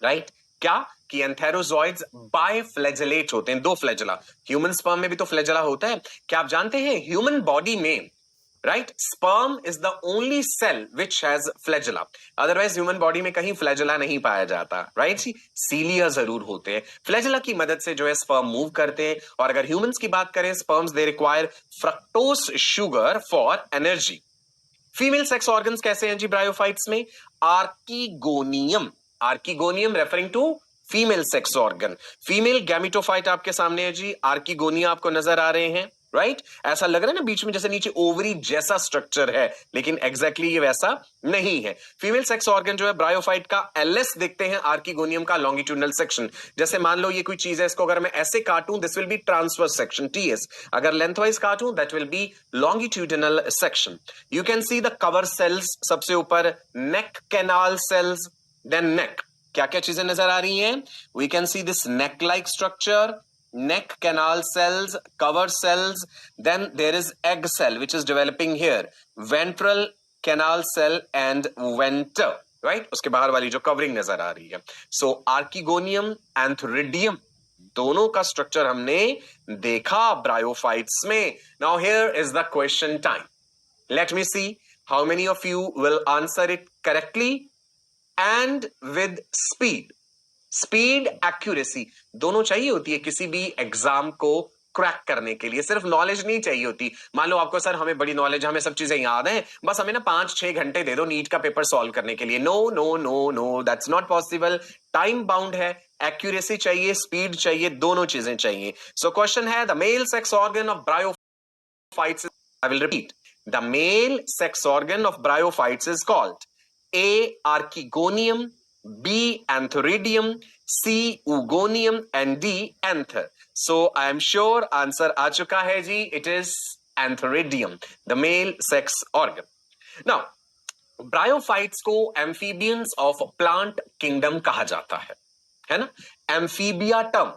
right? क्या कि एंथेरोजॉइड्स बाइफ्लैजेलेट होते हैं, दो फ्लैजेला। ह्यूमन स्पर्म में भी तो फ्लैजेला होता है। क्या आप जानते हैं ह्यूमन बॉडी में, right, sperm is the only cell which has flagella, otherwise human body में कहीं फ्लैजेला नहीं पाया जाता, राइट जी? सीलिया जरूर होते हैं। फ्लैजेला की मदद से जो है स्पर्म मूव करते हैं। और अगर ह्यूमंस की बात करें, sperms they require fructose sugar for energy. Female sex organs कैसे हैं जी ब्रायोफाइट्स में? Archegonium, archegonium referring to female sex organ. Female gametophyte आपके सामने है जी, आर्कीगोनिया आपको नजर आ रहे हैं, राइट? ऐसा लग रहा है ना बीच में जैसे नीचे ओवरी जैसा स्ट्रक्चर है, लेकिन एग्जैक्टली ये वैसा नहीं है। फीमेल सेक्स ऑर्गन जो है ब्रायोफाइट का एलएस देखते हैं, आर्कीगोनियम का लॉन्गिट्यूडनल सेक्शन। जैसे मान लो ये कोई चीज है, इसको अगर मैं ऐसे काटूं, this will be transverse section, TS. अगर लेंथवाइज काटूं, that will be longitudinal section. You can see the cover cells, सबसे ऊपर neck canal cells, then neck. क्या क्या चीजें नजर आ रही हैं? We can see this neck like structure, neck canal cells, cover cells, then there is egg cell which is developing here, ventral canal cell and venter, right? उसके बाहर वाली जो कवरिंग नजर आ रही है। So archegonium, antheridium, दोनों का स्ट्रक्चर हमने देखा ब्रायोफाइट्स में। Now here is the question time. Let me see how many of you will answer it correctly and with speed. Speed, accuracy दोनों चाहिए होती है किसी भी एग्जाम को क्रैक करने के लिए। सिर्फ नॉलेज नहीं चाहिए होती। मान लो आपको सर हमें बड़ी नॉलेज, हमें सब चीजें याद हैं, बस हमें ना 5-6 घंटे दे दो नीट का पेपर सॉल्व करने के लिए। No no no no, that's not possible. Time bound है, एक्यूरेसी चाहिए, स्पीड चाहिए, दोनों चीजें चाहिए। सो क्वेश्चन है, the male sex organ of bryophytes, I will repeat, the male sex organ of bryophytes is called A archegonium, B antheridium, C oogonium and D anther. So I am sure answer आ चुका है जी, it is antheridium, the male sex organ. Now bryophytes को amphibians of plant kingdom कहा जाता है ना? Amphibia term,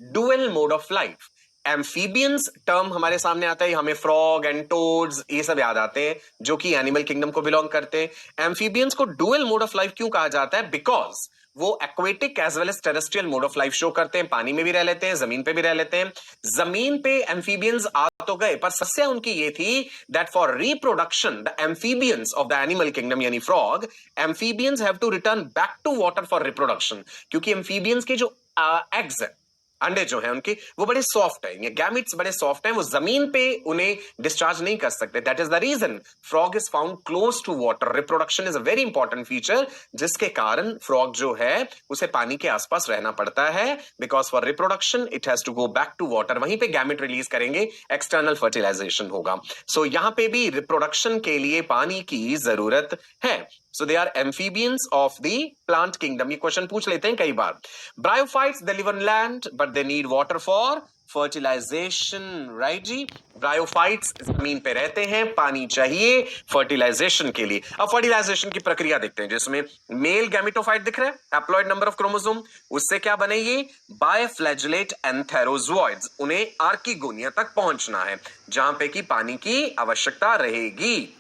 dual mode of life. Amphibians term हमारे सामने आता है, हमें फ्रॉग एंड टोड्स ये सब याद आते हैं जो कि एनिमल किंगडम को बिलोंग करते हैं। एम्फीबियंस को डुअल मोड ऑफ लाइफ क्यों कहा जाता है? बिकॉज वो aquatic as well as terrestrial mode of life show करते हैं, पानी में भी रह लेते हैं, जमीन पे भी रह लेते हैं। जमीन पे एम्फीबियंस आ तो गए, पर समस्या उनकी ये थी that for reproduction the amphibians of the animal kingdom यानी frog, amphibians have to return back to water for reproduction. क्योंकि एम्फीबियंस के जो एग्स है, अंडे जो हैं उनके, वो बड़े सॉफ्ट है, ये गैमेट्स बड़े सॉफ्ट हैं, वो जमीन पे उन्हें डिस्चार्ज नहीं कर सकते। That is the reason frog is found close to water. Reproduction is a very important feature, जिसके कारण फ्रॉग जो है उसे पानी के आसपास रहना पड़ता है, because for reproduction it has to go back to water. वहीं पे गैमेट रिलीज करेंगे, एक्सटर्नल फर्टिलाइजेशन होगा। सो यहां पे भी रिप्रोडक्शन के लिए पानी की जरूरत है। So they are amphibians of the plant kingdom. ये क्वेश्चन पूछ लेते हैं कई बार। Bryophytes they live on land but they need water for fertilization, right ji? Bryophytes जमीन पे रहते हैं, पानी चाहिए फर्टिलाइजेशन के लिए। अब फर्टिलाइजेशन की प्रक्रिया देखते हैं, जिसमें मेल गैमेटोफाइट दिख रहा है, हैप्लॉइड नंबर ऑफ क्रोमोसोम, उससे क्या बनेगी? बायफ्लैजेलेट एंथेरोजोइड्स। उन्हें आर्कीगोनिया तक पहुंचना है जहां पे कि पानी की आवश्यकता रहेगी।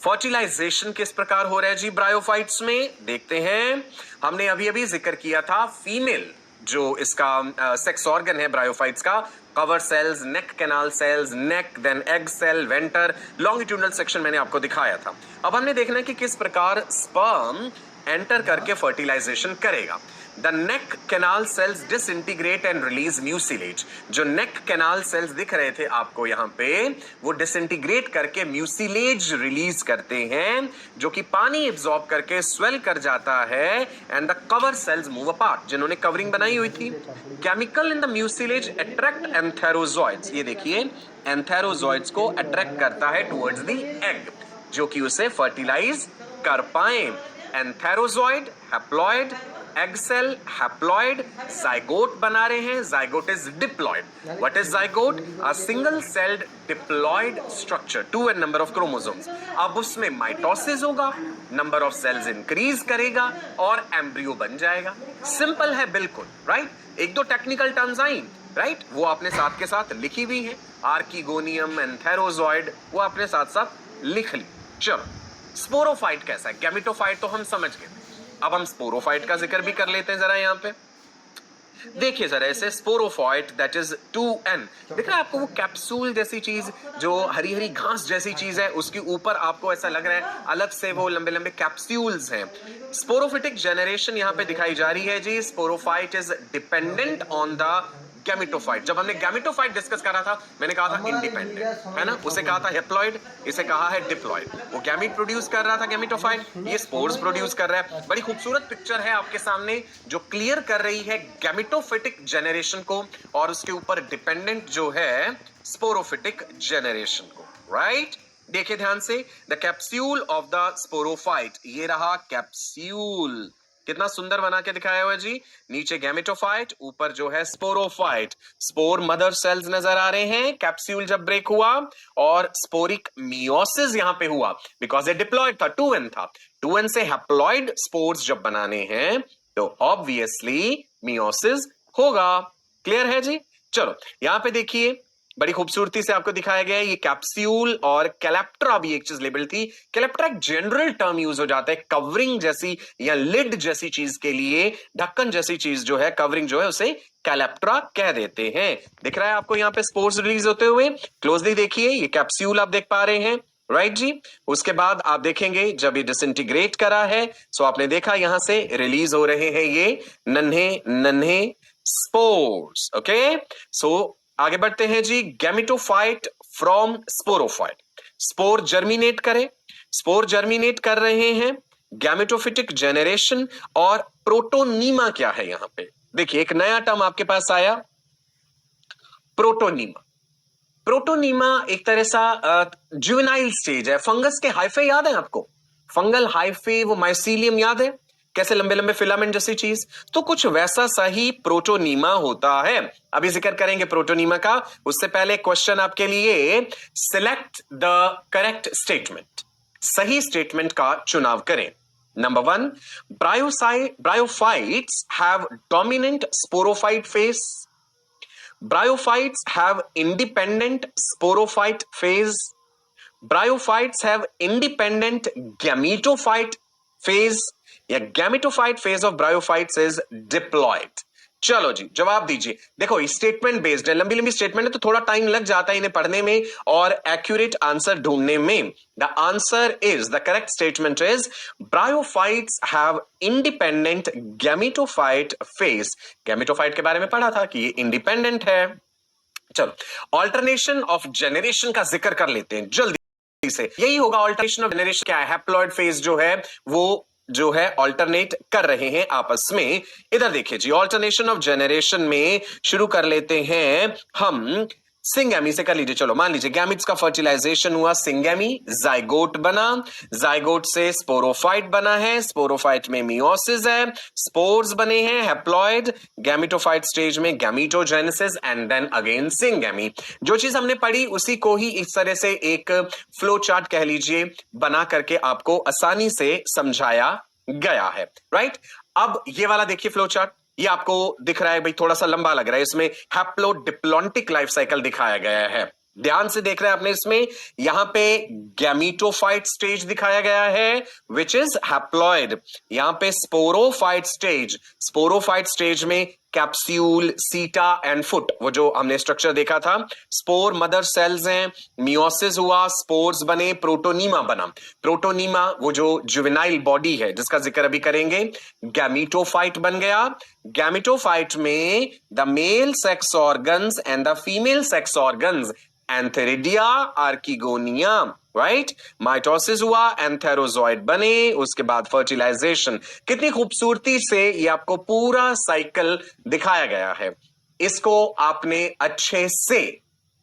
फर्टिलाइजेशन किस प्रकार हो रहा है जी ब्रायोफाइट्स में? देखते हैं। हमने अभी अभी जिक्र किया था फीमेल जो इसका सेक्स ऑर्गन है ब्रायोफाइट्स का, cover cells, neck canal cells, neck, then egg cell, venter, longitudinal section मैंने आपको दिखाया था। अब हमने देखना है कि किस प्रकार स्पर्म एंटर करके फर्टिलाइजेशन करेगा। The neck canal cells disintegrate and release mucilage. जो नेक कैनाल सेल्स दिख रहे थे आपको यहां पे, वो डिसइंटीग्रेट करके म्यूसिलेज रिलीज करते हैं, जो कि पानी एब्जॉर्ब करके स्वेल कर जाता है, and the cover cells move apart. जिन्होंने कवरिंग बनाई हुई थी, chemical in the mucilage attract antherozoids. ये देखिए, एंथेरोजॉइड्स को अट्रैक्ट करता है टुवर्ड्स द एग, जो कि उसे फर्टिलाइज कर पाए। Antherozoid, haploid, egg cell, haploid, zygote बना रहे हैं। Zygote is diploid. What is zygote? A single celled diploid structure, 2n number of chromosomes. अब उसमें माइटोसिस होगा, नंबर ऑफ सेल्स इंक्रीज करेगा और एम्ब्रियो बन जाएगा। सिंपल है बिल्कुल, राइट। एक दो टेक्निकल टर्म्स आई, राइट, वो आपने साथ के साथ लिखी हुई है। आर्किगोनियम, एंथेरोजॉइड, वो आपने साथ साथ लिख ली। चलो, स्पोरोफाइट कैसा है? गैमेटोफाइट तो हम समझ गए, अब हम स्पोरोफाइट का जिक्र भी कर लेते हैं जरा। यहां पे देखिए जरा, ऐसे स्पोरोफाइट दैट इज 2n, दिख रहा है आपको वो कैप्सूल जैसी चीज, जो हरी हरी घास जैसी चीज है, उसके ऊपर आपको ऐसा लग रहा है अलग से वो लंबे लंबे कैप्सूल्स हैं। स्पोरोफिटिक जनरेशन यहां पे दिखाई जा रही है जी। Sporophyte is dependent on the gametophyte. जब हमने गैमेटोफाइट डिस्कस करा था, मैंने कहा था इंडिपेंडेंट, है ना, उसे कहा था हेप्लॉइड, इसे कहा है डिप्लॉइड। वो गैमीट प्रोड्यूस कर रहा था गैमेटोफाइट, ये स्पोर्स प्रोड्यूस कर रहा है। बड़ी खूबसूरत पिक्चर है आपके सामने जो क्लियर कर रही है गैमेटोफिटिक जनरेशन को, और उसके ऊपर डिपेंडेंट जो है स्पोरोफिटिक जनरेशन को, राइट। देखिए ध्यान से, the capsule of the sporophyte, ये रहा कैप्सूल, कितना सुंदर बना के दिखाया हुआ है जी। नीचे गैमेटोफाइट, ऊपर जो है स्पोरोफाइट। स्पोर मदर सेल्स नजर आ रहे हैं, कैप्सूल जब ब्रेक हुआ, और स्पोरिक मियोसिस यहां पे हुआ, बिकॉज ये डिप्लॉइड था, 2n था। 2n से हैप्लॉइड स्पोर्स जब बनाने हैं तो ऑब्वियसली मियोसिस होगा। क्लियर है जी? चलो यहां पे देखिए, बड़ी खूबसूरती से आपको दिखाया गया है ये कैप्सूल, और कैलेप्ट्रा भी एक चीज लेबल थी। कैलेप्ट्रा एक जनरल टर्म यूज हो जाता है कवरिंग जैसी या लिड जैसी चीज के लिए। ढक्कन जैसी चीज जो है, कवरिंग जो है, उसे कैलेप्ट्रा कह देते हैं। दिख रहा है आपको यहाँ पे स्पोर्स रिलीज होते हुए? क्लोजली देखिए, ये कैप्सूल आप देख पा रहे हैं, राइट जी। उसके बाद आप देखेंगे जब ये डिसइंटीग्रेट करा है, सो आपने देखा यहां से रिलीज हो रहे हैं ये नन्हे नन्हे स्पोर्स। ओके, सो आगे बढ़ते हैं जी। Gametophyte from sporophyte. Spore germinate करे, स्पोर जर्मिनेट कर रहे हैं, गैमेटोफिटिक जनरेशन, और प्रोटोनीमा क्या है यहां पे? देखिए एक नया टर्म आपके पास आया, प्रोटोनीमा। प्रोटोनीमा एक तरह सा जुवेनाइल स्टेज है। फंगस के हाइफे याद है आपको? फंगल हाइफे, वो माइसीलियम याद है, कैसे लंबे लंबे फिलामेंट जैसी चीज, तो कुछ वैसा सा ही प्रोटोनीमा होता है। अभी जिक्र करेंगे प्रोटोनीमा का, उससे पहले क्वेश्चन आपके लिए, सिलेक्ट द करेक्ट स्टेटमेंट। सही स्टेटमेंट का चुनाव करें। Number 1, bryophytes have dominant sporophyte face. Bryophytes have independent sporophyte phase. Bryophytes have independent gametophyte phase, या gametophyte phase of bryophytes is diploid. चलो जी जवाब दीजिए। देखो स्टेटमेंट बेस्ड है, लंबी लंबी स्टेटमेंट है तो थोड़ा टाइम लग जाता है इन्हें पढ़ने में और एक्यूरेट आंसर ढूंढने में। The answer is, the correct statement is, bryophytes have independent gametophyte phase. Gametophyte के बारे में पढ़ा था कि ये इंडिपेंडेंट है। चलो ऑल्टरनेशन ऑफ जेनरेशन का जिक्र कर लेते हैं जल्दी से। यही होगा ऑल्टरनेशन ऑफ जेनरेशन। क्या है? हैप्लॉइड फेज जो है वो जो है ऑल्टरनेट कर रहे हैं आपस में। इधर देखिए जी, ऑल्टरनेशन ऑफ जेनरेशन में शुरू कर लेते हैं हम सिंगेमी से। कर लीजिए, चलो मान लीजिए गैमिट्स का फर्टिलाइजेशन हुआ, सिंगेमी, जाइगोट बना, जाइगोट से स्पोरोफाइट बना है, स्पोरोफाइट में मियोसिस है, स्पोर्स बने हैं, हैप्लॉइड, गैमेटोफाइट स्टेज में gametogenesis, and then again syngamy. जो चीज हमने पढ़ी उसी को ही इस तरह से एक फ्लो चार्ट कह लीजिए बना करके आपको आसानी से समझाया गया है, राइट। अब ये वाला देखिए फ्लो चार्ट, ये आपको दिख रहा है भाई, थोड़ा सा लंबा लग रहा है, इसमें हैप्लोडिप्लॉन्टिक लाइफ साइकिल दिखाया गया है। ध्यान से देख रहे हैं आपने, इसमें यहां पे गैमेटोफाइट स्टेज दिखाया गया है विच इज हैप्लॉइड। यहां पे स्पोरोफाइट स्टेज, स्पोरोफाइट स्टेज में कैप्सूल, सीटा एंड फुट, वो जो हमने स्ट्रक्चर देखा था। स्पोर मदर सेल्स हैं, मियोसिस हुआ, स्पोर्स बने, प्रोटोनीमा बना। प्रोटोनीमा वो जो जुवेनाइल बॉडी है जिसका जिक्र अभी करेंगे, गैमीटोफाइट बन गया। गैमीटोफाइट में the male sex organs and the female sex organs, antheridia, archegonia, right. Mitosis हुआ, एंथेरोजॉइड बने, उसके बाद फर्टिलाइजेशन। कितनी खूबसूरती से ये आपको पूरा साइकिल दिखाया गया है। इसको आपने अच्छे से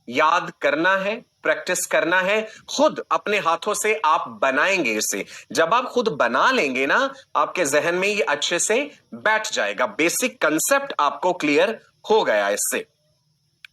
याद करना है, प्रैक्टिस करना है, खुद अपने हाथों से आप बनाएंगे इसे। जब आप खुद बना लेंगे ना, आपके जहन में ये अच्छे से बैठ जाएगा, बेसिक कंसेप्ट आपको क्लियर हो गया इससे।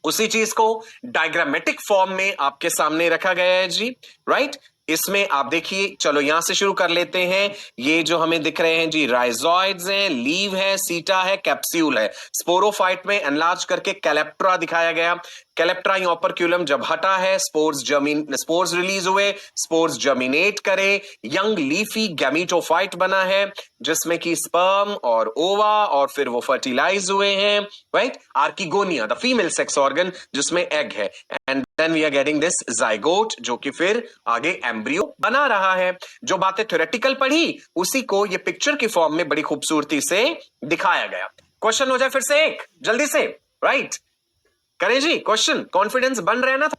उसी चीज को डायग्रामेटिक फॉर्म में आपके सामने रखा गया है जी, राइट। इसमें आप देखिए, चलो यहां से शुरू कर लेते हैं। ये जो हमें दिख रहे हैं जी, राइजॉइड्स हैं, लीव है, सीटा है, कैप्सूल है। स्पोरोफाइट में एनलार्ज करके कैलेप्ट्रा दिखाया गया। कैलेप्ट्रा या ऑपरक्यूलम जब हटा है, स्पोर्स रिलीज हुए, स्पोर्स जर्मिनेट करे, यंग लीफी गैमीटोफाइट बना है जिसमें कि स्पर्म और ओवा और फिर वो फर्टिलाइज हुए हैं, right. Archegonia the female sex organ जिसमें एग है, and then we are getting this zygote जो कि फिर आगे एम्ब्रियो बना रहा है। जो बातें थ्योरेटिकल पढ़ी उसी को ये पिक्चर की फॉर्म में बड़ी खूबसूरती से दिखाया गया। क्वेश्चन हो जाए फिर से एक जल्दी से, राइट। करें जी क्वेश्चन, कॉन्फिडेंस बन रहे ना।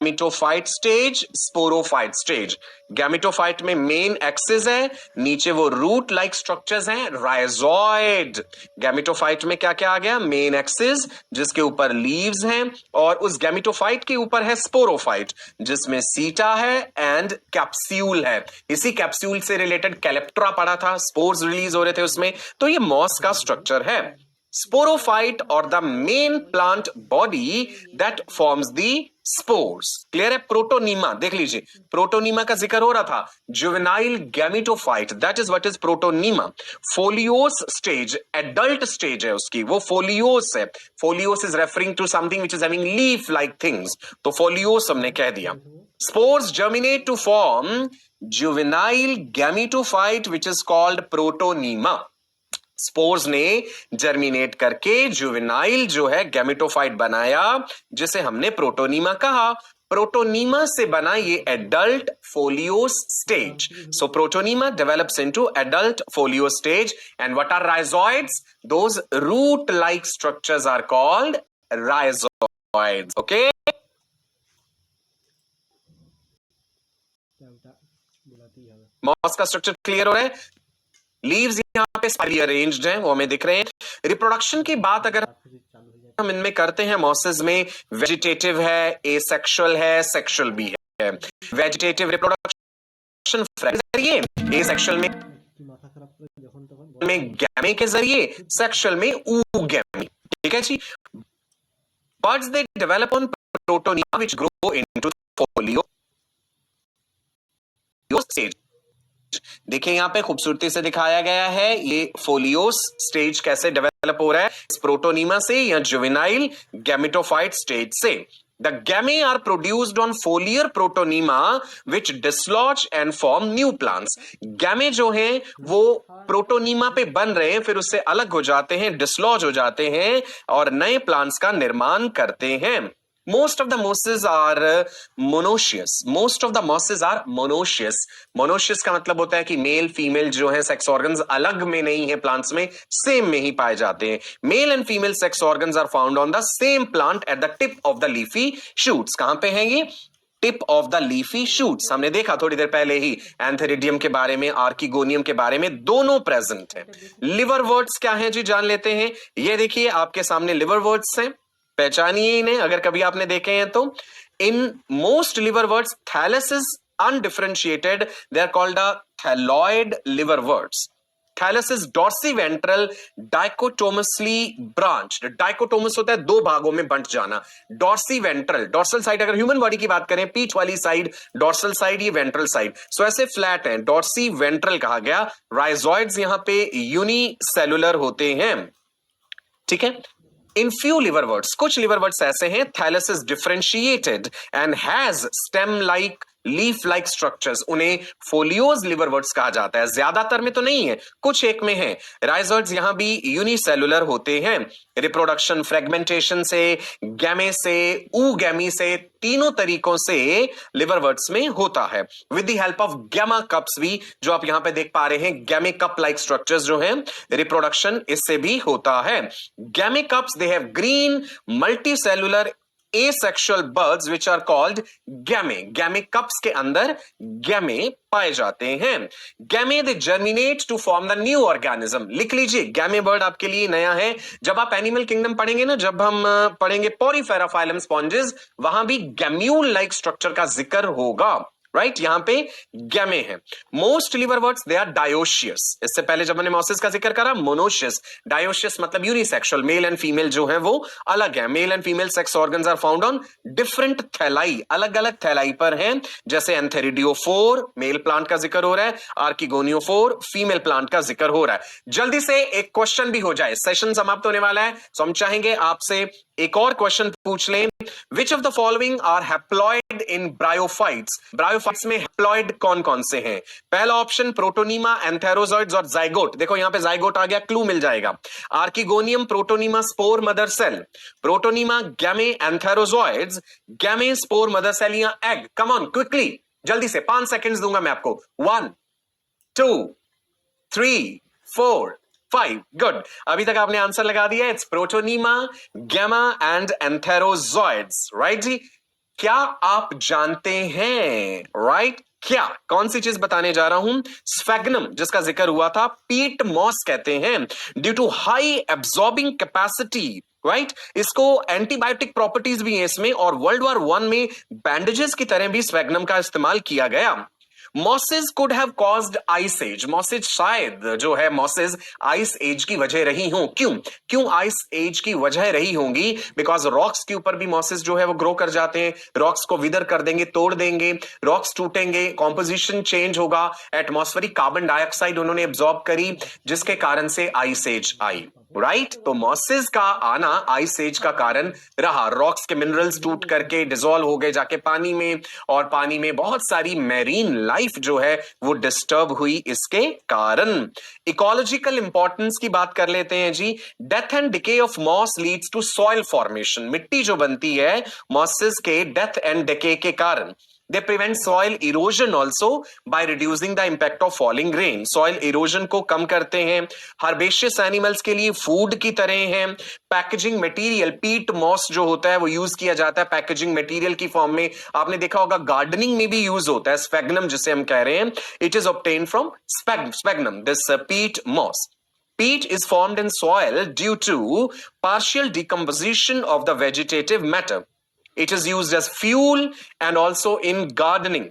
Gametophyte stage, sporophyte stage. Gametophyte में मेन एक्सिस है, नीचे वो रूट लाइक स्ट्रक्चर्स हैं, राइजॉइड। गैमेटोफाइट में क्या क्या आ गया, मेन एक्सिस जिसके ऊपर लीव्स हैं, और उस गैमेटोफाइट के ऊपर है स्पोरोफाइट जिसमें सीटा है एंड कैप्सूल है। इसी कैप्सूल से रिलेटेड कैलेप्ट्रा पढ़ा था, स्पोर्स रिलीज हो रहे थे उसमें। तो ये मॉस का स्ट्रक्चर है। स्पोरोफाइट और the main plant body that forms the spores. Clear है। प्रोटोनीमा देख लीजिए, प्रोटोनीमा का जिक्र हो रहा था। Juvenile gametophyte that is what is protonema. Foliose stage, adult stage है उसकी, वो फोलियोस है। Foliose is referring to something which is having leaf like things, तो फोलियोस हमने कह दिया। Spores germinate to form juvenile gametophyte which is called protonema. Spores ने germinate करके जुवेनाइल जो है गैमेटोफाइट बनाया जिसे हमने प्रोटोनीमा कहा। प्रोटोनीमा से बना ये adult foliose stage. So protonema develops into adult foliose stage, and what are rhizoids, those root like structures are called rhizoids. Okay, moss का स्ट्रक्चर क्लियर हो रहा है। लीव्स यहाँ पे स्पाइरली अरेंज्ड हैं, वो हमें दिख रहे हैं। रिप्रोडक्शन की बात अगर हम इनमें करते हैं, मॉसेस में वेजिटेटिव है, एसेक्सुअल है, सेक्सुअल भी है। वेजिटेटिव रिप्रोडक्शन फ्रेम के जरिए, एसेक्सुअल में गैमे के जरिए, सेक्सुअल में oogamete। ठीक है जी। Buds they develop on protonema which grow into foliose stage. देखिए यहां पे खूबसूरती से दिखाया गया है ये फोलियोस स्टेज कैसे डेवलप हो रहा है, प्रोटोनीमा से या जुवेनाइल गैमेटोफाइट स्टेज से। The gammae are produced on foliar protonema which dislodge and form new plants. Gammae जो हैं वो प्रोटोनीमा पे बन रहे हैं, फिर उससे अलग हो जाते हैं, डिसलॉज हो जाते हैं और नए प्लांट्स का निर्माण करते हैं. Most of the mosses are monoecious. Most of the mosses are monoecious. Monoecious का मतलब होता है कि मेल फीमेल जो है सेक्स ऑर्गन्स अलग में नहीं है प्लांट्स में, सेम में ही पाए जाते हैं. Male and female sex organs are found on the same plant at the tip of the leafy shoots. कहां पे हैं ये? Tip of the leafy shoots. हमने देखा थोड़ी देर पहले ही एंथेरिडियम के बारे में, आर्किगोनियम के बारे में, दोनों प्रेजेंट है. लिवरवर्ट्स क्या है जी, जान लेते हैं. ये देखिए आपके सामने लिवरवर्ट्स हैं, पहचानिए इन्हें अगर कभी आपने देखे हैं तो. In most liverworts thallus is undifferentiated, they are called a thalloid liverworts. Thallus is dorsiventral dichotomously branched. Dichotomous होता है दो भागों में बंट जाना. डॉर्सीवेंट्रल, डॉर्सल साइड अगर ह्यूमन बॉडी की बात करें, पीठ वाली साइड डॉर्सल साइड, ये वेंट्रल साइड, सो ऐसे फ्लैट है, डॉर्सीवेंट्रल कहा गया. राइजॉइड्स यहां पे यूनिसेलुलर होते हैं. ठीक है. इन फ्यू लिवरवर्ट्स, कुछ लिवरवर्ट्स ऐसे हैं, thallus is differentiated and has stem like leaf like structures. उन्हें फोलियोज लिवरवर्ट्स कहा जाता है. ज्यादातर में तो नहीं है, कुछ एक में है. राइजॉइड्स यहां भी यूनिसेलुलर होते हैं. रिप्रोडक्शन फ्रेगमेंटेशन से, गैमे से, ऊगैमी से, तीनों तरीकों से लिवरवर्ट्स में होता है. With the help of gemma cups भी, जो आप यहां पे देख पा रहे हैं, गैमे कप लाइक स्ट्रक्चर्स जो हैं, रिप्रोडक्शन इससे भी होता है. गैमे cups they have green multicellular asexual buds which are called gammae. Gammae cups के अंदर gammae पाए जाते हैं. Gammae they germinate to form the new organism. लिख लीजिए, gammae bird आपके लिए नया है. जब आप एनिमल किंगडम पढ़ेंगे ना, जब हम पढ़ेंगे पोरीफेरा स्पॉन्जेस, वहां भी गैम्यूल लाइक स्ट्रक्चर का जिक्र होगा. राइट, यहां पे गैमे है. Most liverworts they are dioecious. इससे पहले जब मैंने मॉसेस का जिक्र करा, मोनोशियस. डायोशियस मतलब यूनिसेक्सुअल, मेल एंड फीमेल जो है वो अलग है. Male and female sex organs are found on different thalli, अलग अलग थैलाई पर हैं. जैसे एंथेरिडियोफोर मेल प्लांट का जिक्र हो रहा है, आर्किगोनियोफोर फीमेल प्लांट का जिक्र हो रहा है. जल्दी से एक क्वेश्चन भी हो जाए, सेशन समाप्त होने वाला है, तो हम चाहेंगे आपसे एक और क्वेश्चन पूछ लें. Which of the following are haploid in bryophytes. Bryophytes में हैप्लॉइड कौन कौन से हैं? पहला ऑप्शन प्रोटोनीमा, एंथेरोजॉइड्स और जाइगोट. देखो यहां पे जाइगोट आ गया, क्लू मिल जाएगा. Archegonium, protonema, spore mother cell. Protonema, gamete, antherozoids, gamete, spore mother cell या एग. कम ऑन क्विकली, जल्दी से 5 सेकंड्स दूंगा मैं आपको. 1 2 3 4 5. गुड, अभी तक आपने आंसर लगा दिया. It's protonema, gemma and antherozoids. Right जी. क्या आप जानते हैं, राइट, क्या कौन सी चीज बताने जा रहा हूं? स्फेग्नम, जिसका जिक्र हुआ था, पीट मॉस कहते हैं. Due to high absorbing capacity, right, इसको एंटीबायोटिक प्रॉपर्टीज भी हैं इसमें, और वर्ल्ड वॉर 1 में बैंडेजेस की तरह भी स्फेग्नम का इस्तेमाल किया गया. Mosses could have caused ice age. Mosses शायद जो है, मॉसेस आइस एज की वजह रही हों. क्यों आइस एज की वजह रही होंगी? बिकॉज रॉक्स के ऊपर भी मॉसेस जो है वो ग्रो कर जाते हैं. रॉक्स को विदर कर देंगे, तोड़ देंगे, रॉक्स टूटेंगे, कॉम्पोजिशन चेंज होगा, एटमॉस्फेरिक कार्बन डाइऑक्साइड उन्होंने एब्जॉर्ब करी, जिसके कारण से आइस एज आई. राइट, तो मॉसेस का आना आइस एज का कारण रहा. रॉक्स के मिनरल्स टूट करके डिसॉल्व हो गए जाके पानी में, और पानी में बहुत सारी मैरीन लाइफ जो है वो डिस्टर्ब हुई इसके कारण. इकोलॉजिकल इंपॉर्टेंस की बात कर लेते हैं जी. Death and decay of moss leads to soil formation. मिट्टी जो बनती है मॉसेस के डेथ एंड डिके के कारण. They prevent soil erosion also by reducing the impact of falling rain. Soil erosion को कम करते हैं. Herbaceous animals के लिए food की तरह हैं. Packaging material, peat moss जो होता है वो यूज किया जाता है पैकेजिंग मटेरियल की फॉर्म में. आपने देखा होगा गार्डनिंग में भी यूज होता है. स्फेग्नम जिसे हम कह रहे हैं, it is obtained from sphagnum, this peat moss. Peat is formed in soil due to partial decomposition of the vegetative matter. It is used as fuel and also in gardening.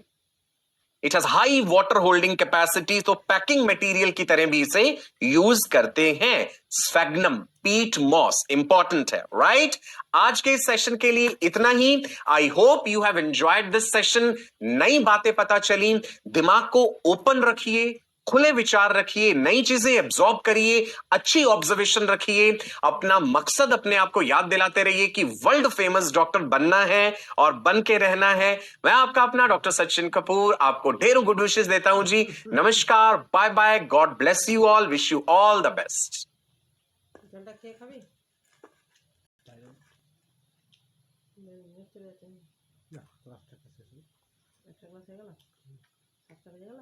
It has high water holding capacity, तो packing material की तरह भी इसे use करते हैं. स्फेग्नम, पीट moss important है. Right, आज के इस सेशन के लिए इतना ही. I hope you have enjoyed this session. नई बातें पता चली, दिमाग को ओपन रखिए, खुले विचार रखिए, नई चीजें एब्जॉर्ब करिए, अच्छी ऑब्जर्वेशन रखिए, अपना मकसद अपने आप को याद दिलाते रहिए कि वर्ल्ड फेमस डॉक्टर बनना है और बन के रहना है। मैं आपका अपना डॉक्टर सचिन कपूर आपको ढेरों गुड विशेष देता हूं जी। नमस्कार, bye bye, God bless you all, wish you all the best. না ক্লাসটা শেষ হলো। একটা ক্লাস হয়ে গেল, 7টা বেজে গেল।